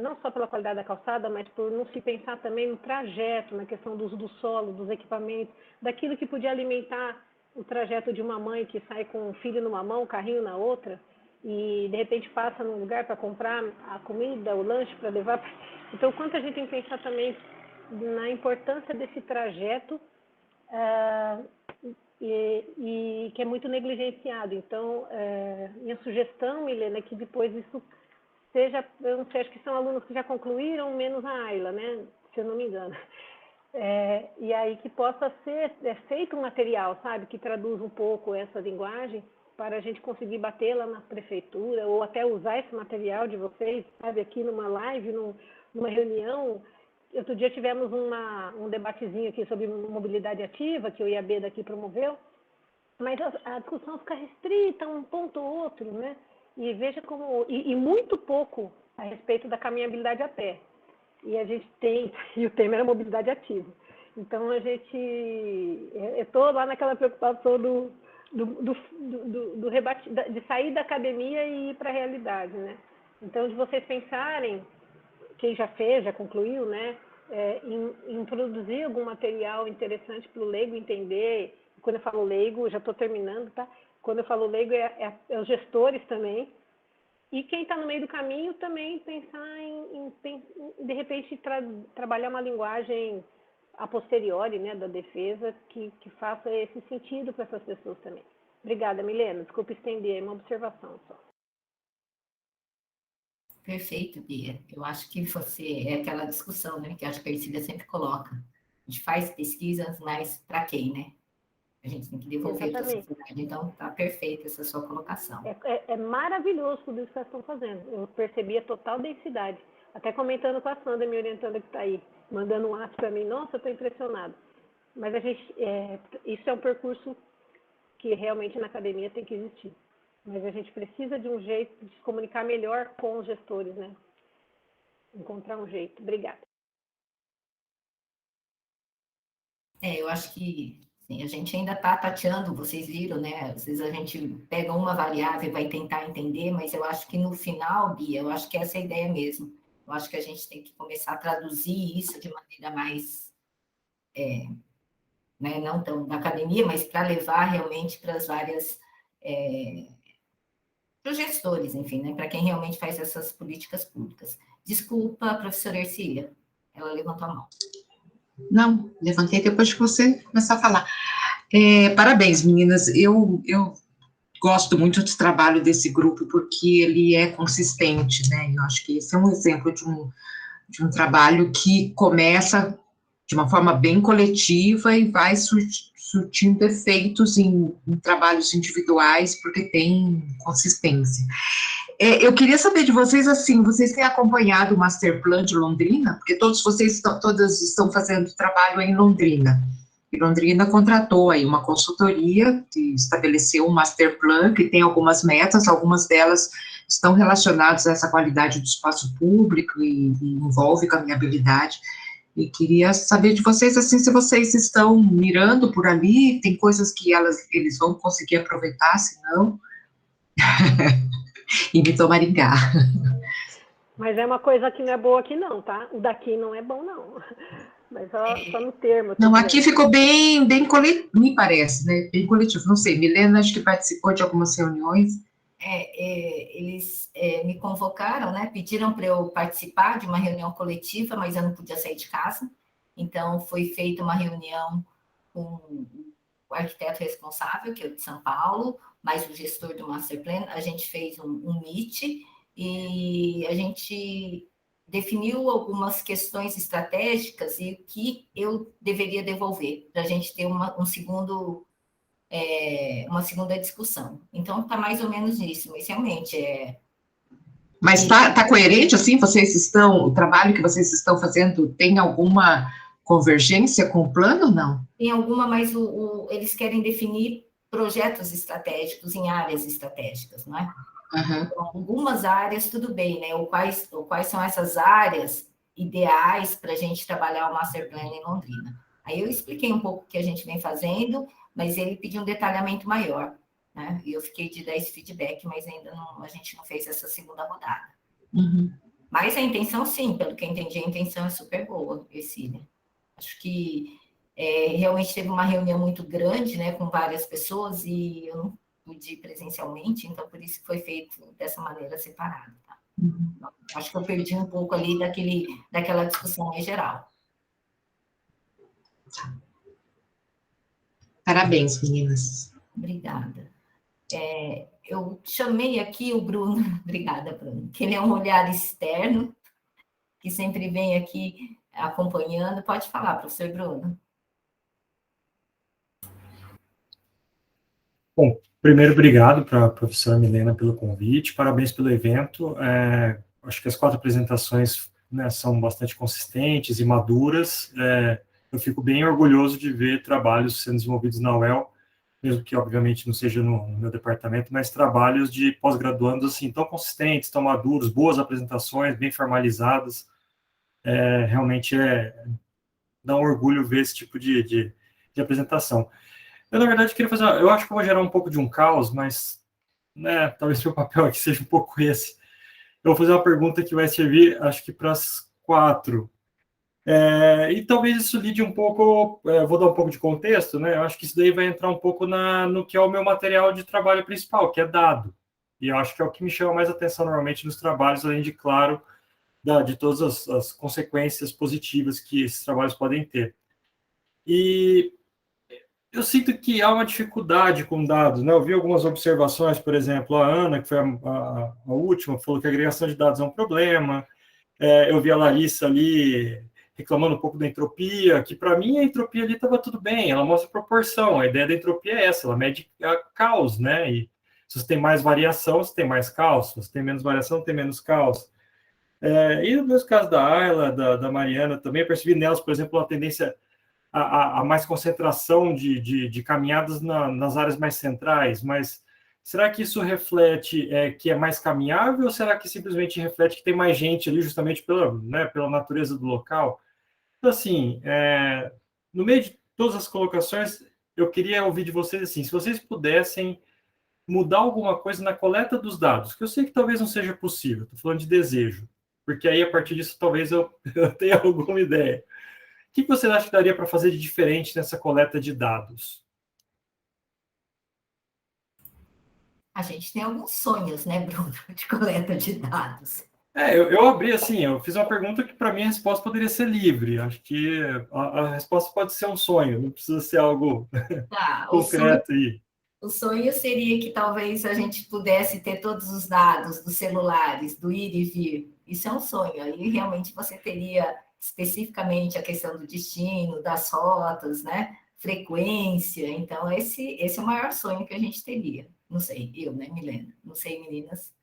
não só pela qualidade da calçada, mas por não se pensar também no trajeto, na questão do uso do solo, dos equipamentos, daquilo que podia alimentar o trajeto de uma mãe que sai com um filho numa mão, um carrinho na outra, e de repente passa num lugar para comprar a comida, o lanche para levar. Então, quanto a gente tem que pensar também na importância desse trajeto, e que é muito negligenciado. Então, minha sugestão, Milena, é que depois isso seja, eu não sei, acho que são alunos que já concluíram, menos a Ayla, né, se eu não me engano. E aí que possa ser feito um material, sabe, que traduz um pouco essa linguagem para a gente conseguir bater lá na prefeitura ou até usar esse material de vocês, sabe, aqui numa live, numa reunião. Outro dia tivemos um debatezinho aqui sobre mobilidade ativa, que o IAB daqui promoveu, mas a discussão fica restrita a um ponto ou outro, né? E veja como... E muito pouco a respeito da caminhabilidade a pé. E a gente tem... E o tema era mobilidade ativa. Então, a gente... Eu estou lá naquela preocupação de sair da academia e ir para a realidade, né? Então, de vocês pensarem, quem já fez, já concluiu, né? Em produzir algum material interessante para o leigo entender. Quando eu falo leigo, já estou terminando, tá? Quando eu falo leigo, é os gestores também. E quem está no meio do caminho também pensar em de repente, trabalhar uma linguagem a posteriori, né, da defesa, que faça esse sentido para essas pessoas também. Obrigada, Milena. Desculpa estender, é uma observação só. Perfeito, Bia. Eu acho que é aquela discussão, né, que a Persida sempre coloca. A gente faz pesquisas, mas para quem, né? A gente tem que devolver para a sociedade. Então, está perfeita essa sua colocação. É maravilhoso tudo isso que vocês estão fazendo. Eu percebi a total densidade. Até comentando com a Sandra, me orientando que está aí, mandando um ato para mim. Nossa, eu estou impressionado. Mas isso é um percurso que realmente na academia tem que existir. Mas a gente precisa de um jeito de se comunicar melhor com os gestores, né? Encontrar um jeito. Obrigada. Eu acho que sim, a gente ainda está tateando, vocês viram, né? Às vezes a gente pega uma variável e vai tentar entender, mas eu acho que no final, Bia, eu acho que essa é a ideia mesmo. Eu acho que a gente tem que começar a traduzir isso de maneira mais, né, não tão da academia, mas para levar realmente para as várias os gestores, enfim, né, para quem realmente faz essas políticas públicas. Desculpa, professora Ercília, ela levantou a mão. Não, levantei depois que você começar a falar. Parabéns, meninas. Eu gosto muito do trabalho desse grupo porque ele é consistente, né? Eu acho que esse é um exemplo de um trabalho que começa de uma forma bem coletiva e vai surtindo efeitos em trabalhos individuais, porque tem consistência. Eu queria saber de vocês, assim, vocês têm acompanhado o Master Plan de Londrina? Porque todas estão fazendo trabalho em Londrina. E Londrina contratou aí uma consultoria que estabeleceu um Master Plan, que tem algumas metas, algumas delas estão relacionadas a essa qualidade do espaço público e envolve caminhabilidade. E queria saber de vocês, assim, se vocês estão mirando por ali, tem coisas que eles vão conseguir aproveitar, se não... Imitou Maringá. Mas é uma coisa que não é boa aqui não, tá? O daqui não é bom, não. Mas só no termo. Não, aqui ficou bem coletivo, me parece, né? Bem coletivo. Não sei, Milena acho que participou de algumas reuniões. Eles me convocaram, né? Pediram para eu participar de uma reunião coletiva, mas eu não podia sair de casa. Então, foi feita uma reunião com o arquiteto responsável, que é o de São Paulo, mais o gestor do Master Plan. A gente fez um meet e a gente definiu algumas questões estratégicas e o que eu deveria devolver, para a gente ter uma segunda discussão. Então, está mais ou menos nisso, mas realmente Mas tá coerente, assim, o trabalho que vocês estão fazendo tem alguma convergência com o plano, não? Tem alguma, mas eles querem definir projetos estratégicos em áreas estratégicas, não é? Uhum. Então, algumas áreas, tudo bem, né? Quais são essas áreas ideais para a gente trabalhar o Master Plan em Londrina. Aí eu expliquei um pouco o que a gente vem fazendo, mas ele pediu um detalhamento maior, né? E eu fiquei de dar esse feedback, mas ainda a gente não fez essa segunda rodada. Uhum. Mas a intenção, sim, pelo que eu entendi, a intenção é super boa, Ercília. Acho que realmente teve uma reunião muito grande, né, com várias pessoas, e eu não pude ir presencialmente, então por isso que foi feito dessa maneira separada. Tá? Uhum. Acho que eu perdi um pouco ali daquela discussão em geral. Parabéns, meninas. Obrigada. Eu chamei aqui o Bruno, obrigada, Bruno, que ele é um olhar externo, que sempre vem aqui acompanhando. Pode falar, professor Bruno. Bom, primeiro, obrigado para a professora Milena pelo convite, parabéns pelo evento. Acho que as 4 apresentações, né, são bastante consistentes e maduras. Eu fico bem orgulhoso de ver trabalhos sendo desenvolvidos na UEL, mesmo que, obviamente, não seja no meu departamento, mas trabalhos de pós-graduandos assim, tão consistentes, tão maduros, boas apresentações, bem formalizadas. Realmente dá um orgulho ver esse tipo de apresentação. Eu, na verdade, queria fazer... Eu acho que eu vou gerar um pouco de um caos, mas, né, talvez meu papel aqui seja um pouco esse. Eu vou fazer uma pergunta que vai servir, acho que para as 4. E talvez isso lide um pouco... vou dar um pouco de contexto, né? Eu acho que isso daí vai entrar um pouco no que é o meu material de trabalho principal, que é dado. E eu acho que é o que me chama mais atenção normalmente nos trabalhos, além de, claro, de todas as consequências positivas que esses trabalhos podem ter. E eu sinto que há uma dificuldade com dados, né? Eu vi algumas observações, por exemplo, a Ana, que foi a última, falou que a agregação de dados é um problema. Eu vi a Larissa ali reclamando um pouco da entropia, que para mim a entropia ali estava tudo bem, ela mostra proporção, a ideia da entropia é essa, ela mede caos, né? E se você tem mais variação, você tem mais caos, se você tem menos variação, tem menos caos. E no meus casos da Ayla, da Mariana, também percebi nelas, por exemplo, uma tendência a mais concentração de caminhadas nas áreas mais centrais, mas será que isso reflete que é mais caminhável ou será que simplesmente reflete que tem mais gente ali justamente pela natureza do local? Então, assim, no meio de todas as colocações, eu queria ouvir de vocês, assim, se vocês pudessem mudar alguma coisa na coleta dos dados, que eu sei que talvez não seja possível, estou falando de desejo, porque aí, a partir disso, talvez eu tenha alguma ideia. O que você acha que daria para fazer de diferente nessa coleta de dados? A gente tem alguns sonhos, né, Bruno, de coleta de dados. Eu abri assim, eu fiz uma pergunta que para mim a resposta poderia ser livre. Acho que a resposta pode ser um sonho, não precisa ser algo Tá, concreto aí. o sonho seria que talvez a gente pudesse ter todos os dados dos celulares, do ir e vir. Isso é um sonho. Aí realmente você teria especificamente a questão do destino, das rotas, né? Frequência. Então, esse é o maior sonho que a gente teria. Não sei, né, Milena? Não sei, meninas.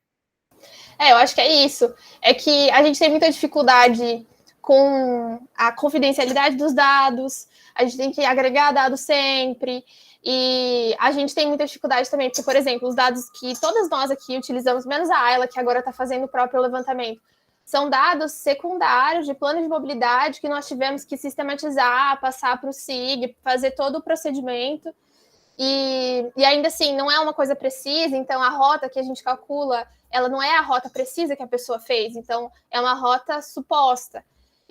Eu acho que é isso. É que a gente tem muita dificuldade com a confidencialidade dos dados, a gente tem que agregar dados sempre, e a gente tem muita dificuldade também, porque, por exemplo, os dados que todas nós aqui utilizamos, menos a Ayla, que agora está fazendo o próprio levantamento, são dados secundários de plano de mobilidade que nós tivemos que sistematizar, passar para o SIG, fazer todo o procedimento, e ainda assim, não é uma coisa precisa, então a rota que a gente calcula, ela não é a rota precisa que a pessoa fez, então é uma rota suposta.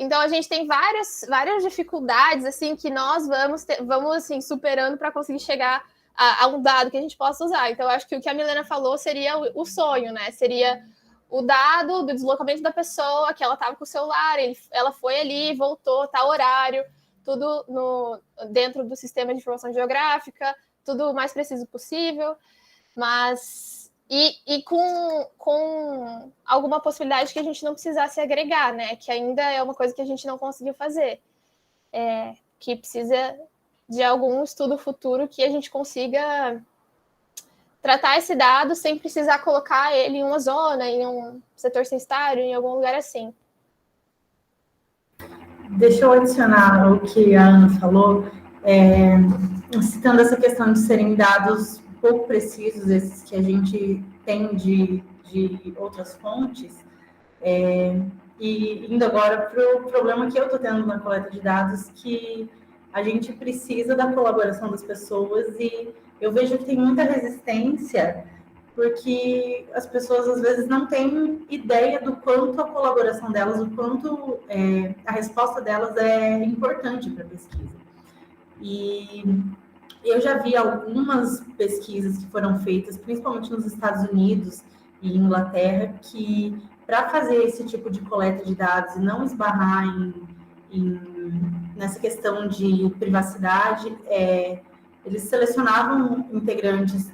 Então a gente tem várias dificuldades assim que nós vamos assim, superando para conseguir chegar a um dado que a gente possa usar. Então eu acho que o que a Milena falou seria o sonho, né? Seria o dado do deslocamento da pessoa, que ela estava com o celular, ela foi ali, voltou, tal horário, tudo dentro do sistema de informação geográfica, tudo o mais preciso possível, mas e com alguma possibilidade que a gente não precisasse agregar, né? Que ainda é uma coisa que a gente não conseguiu fazer. Que precisa de algum estudo futuro que a gente consiga tratar esse dado sem precisar colocar ele em uma zona, em um setor censitário, em algum lugar assim. Deixa eu adicionar o que a Ana falou, citando essa questão de serem dados pouco precisos, esses que a gente tem de outras fontes, e indo agora para o problema que eu estou tendo na coleta de dados, que a gente precisa da colaboração das pessoas, e eu vejo que tem muita resistência, porque as pessoas às vezes não têm ideia do quanto a colaboração delas, o quanto a resposta delas é importante para a pesquisa. E eu já vi algumas pesquisas que foram feitas, principalmente nos Estados Unidos e Inglaterra, que para fazer esse tipo de coleta de dados e não esbarrar nessa questão de privacidade, eles selecionavam integrantes,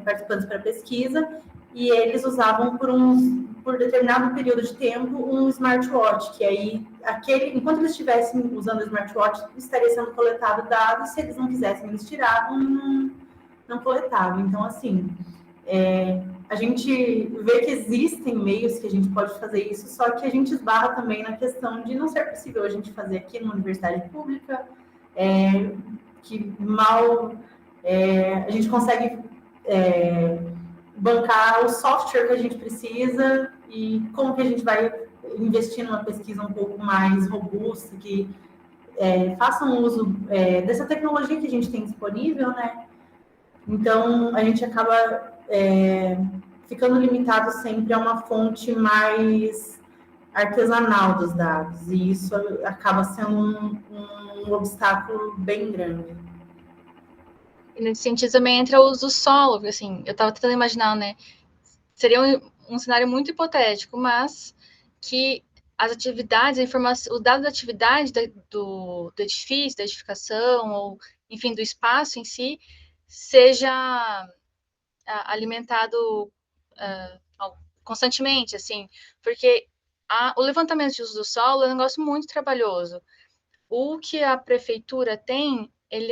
participantes para pesquisa, e eles usavam por determinado período de tempo um smartwatch, que aí, enquanto eles estivessem usando o smartwatch, estaria sendo coletado dados, se eles não quisessem, eles tiravam e não coletavam. Então, assim, a gente vê que existem meios que a gente pode fazer isso, só que a gente esbarra também na questão de não ser possível a gente fazer aqui numa universidade pública, que mal a gente consegue bancar o software que a gente precisa, e como que a gente vai investir numa pesquisa um pouco mais robusta, que faça um uso dessa tecnologia que a gente tem disponível, né? Então, a gente acaba ficando limitado sempre a uma fonte mais artesanal dos dados, e isso acaba sendo um obstáculo bem grande. E nesse sentido também entra o uso do solo, assim, eu estava tentando imaginar, né, seria um cenário muito hipotético, mas que as atividades, a informação, o dado da atividade do edifício, da edificação, ou, enfim, do espaço em si, seja alimentado constantemente, assim, porque o levantamento de uso do solo é um negócio muito trabalhoso. O que a prefeitura tem, ele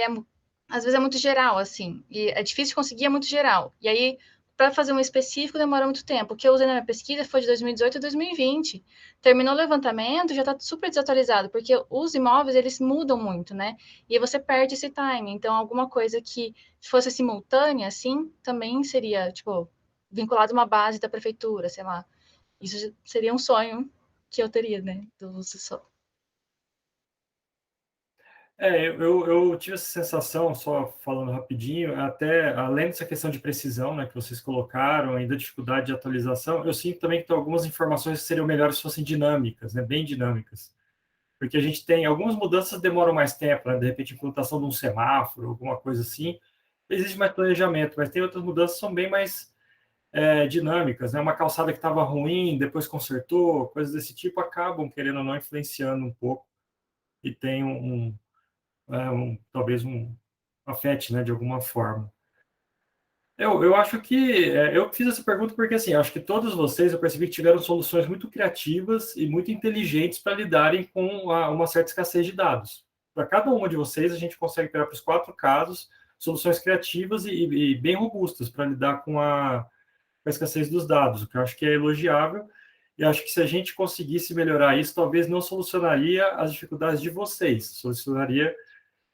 às vezes é muito geral, assim, e é difícil conseguir, é muito geral. E aí, para fazer um específico, demora muito tempo. O que eu usei na minha pesquisa foi de 2018 a 2020. Terminou o levantamento, já está super desatualizado, porque os imóveis, eles mudam muito, né? E aí você perde esse time. Então, alguma coisa que fosse simultânea, assim, também seria, tipo, vinculado a uma base da prefeitura, sei lá. Isso seria um sonho que eu teria, né, do uso do solo. Eu tive essa sensação, só falando rapidinho, até além dessa questão de precisão, né, que vocês colocaram, ainda dificuldade de atualização, eu sinto também que tem algumas informações que seriam melhores se fossem dinâmicas, né, bem dinâmicas. Porque a gente tem, algumas mudanças demoram mais tempo, né, de repente implantação de um semáforo, alguma coisa assim, existe mais planejamento, mas tem outras mudanças que são bem mais dinâmicas, né? Uma calçada que estava ruim, depois consertou, coisas desse tipo acabam, querendo ou não, influenciando um pouco e tem talvez afete, né, de alguma forma. Eu acho que eu fiz essa pergunta porque assim, acho que todos vocês eu percebi que tiveram soluções muito criativas e muito inteligentes para lidarem com uma certa escassez de dados. Para cada uma de vocês, a gente consegue pegar para os 4 casos soluções criativas e bem robustas para lidar com a escassez dos dados, o que eu acho que é elogiável. E acho que se a gente conseguisse melhorar isso, talvez não solucionaria as dificuldades de vocês, solucionaria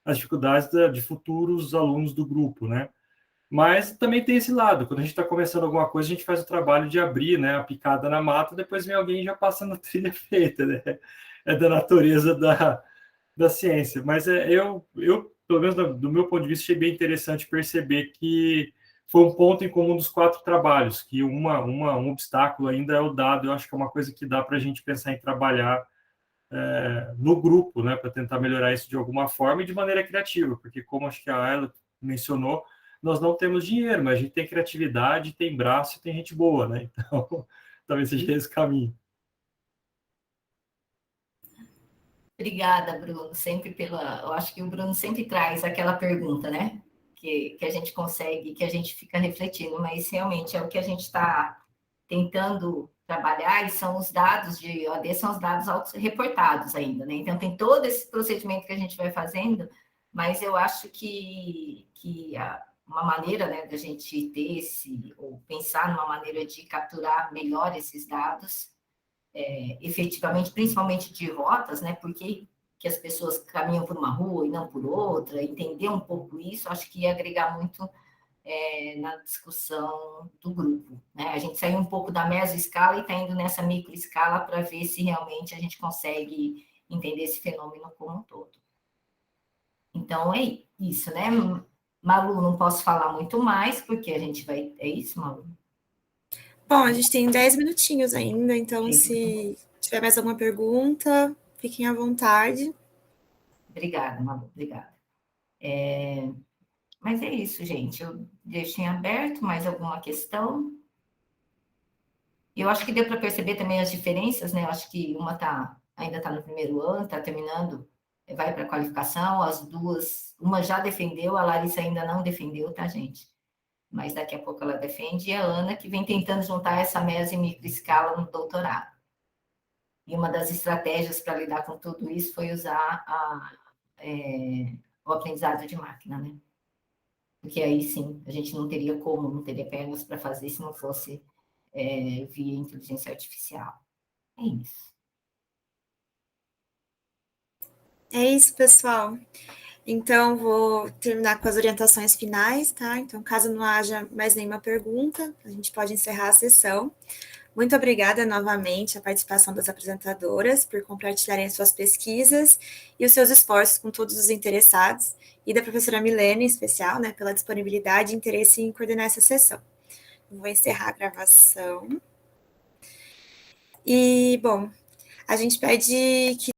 as dificuldades de futuros alunos do grupo, né? Mas também tem esse lado, quando a gente está começando alguma coisa, a gente faz o trabalho de abrir, né, a picada na mata, depois vem alguém e já passa na trilha feita, né? É da natureza da ciência. Mas eu, pelo menos do meu ponto de vista, achei bem interessante perceber que foi um ponto em comum dos 4 trabalhos, que um obstáculo ainda é o dado. Eu acho que é uma coisa que dá para a gente pensar em trabalhar no grupo, né, para tentar melhorar isso de alguma forma e de maneira criativa, porque como acho que a Ayla mencionou, nós não temos dinheiro, mas a gente tem criatividade, tem braço e tem gente boa, né? Então, talvez seja esse caminho. Obrigada, Bruno, sempre eu acho que o Bruno sempre traz aquela pergunta, né? Que a gente consegue, que a gente fica refletindo, mas realmente é o que a gente está tentando trabalhar e são os dados de OAD, são os dados reportados ainda, né? Então tem todo esse procedimento que a gente vai fazendo, mas eu acho que uma maneira, né, da gente ter ou pensar numa maneira de capturar melhor esses dados, efetivamente, principalmente de rotas, né, porque que as pessoas caminham por uma rua e não por outra, entender um pouco isso, acho que ia agregar muito na discussão do grupo, né? A gente saiu um pouco da mesoescala e está indo nessa microescala para ver se realmente a gente consegue entender esse fenômeno como um todo. Então, é isso, né? Malu, não posso falar muito mais, porque a gente vai... É isso, Malu? Bom, a gente tem 10 minutinhos ainda, então se tiver mais alguma pergunta, fiquem à vontade. Obrigada, Malu, obrigada. Mas é isso, gente. Eu deixo em aberto mais alguma questão. Eu acho que deu para perceber também as diferenças, né? Eu acho que uma ainda está no primeiro ano, está terminando, vai para a qualificação, as duas, uma já defendeu, a Larissa ainda não defendeu, tá, gente? Mas daqui a pouco ela defende, e a Ana, que vem tentando juntar essa meso e microescala no doutorado. E uma das estratégias para lidar com tudo isso foi usar o aprendizado de máquina, né? Porque aí sim, a gente não teria pernas para fazer se não fosse via inteligência artificial. É isso. É isso, pessoal. Então, vou terminar com as orientações finais, tá? Então, caso não haja mais nenhuma pergunta, a gente pode encerrar a sessão. Muito obrigada novamente à participação das apresentadoras por compartilharem suas pesquisas e os seus esforços com todos os interessados, e da professora Milena, em especial, né, pela disponibilidade e interesse em coordenar essa sessão. Vou encerrar a gravação. E, bom, a gente pede que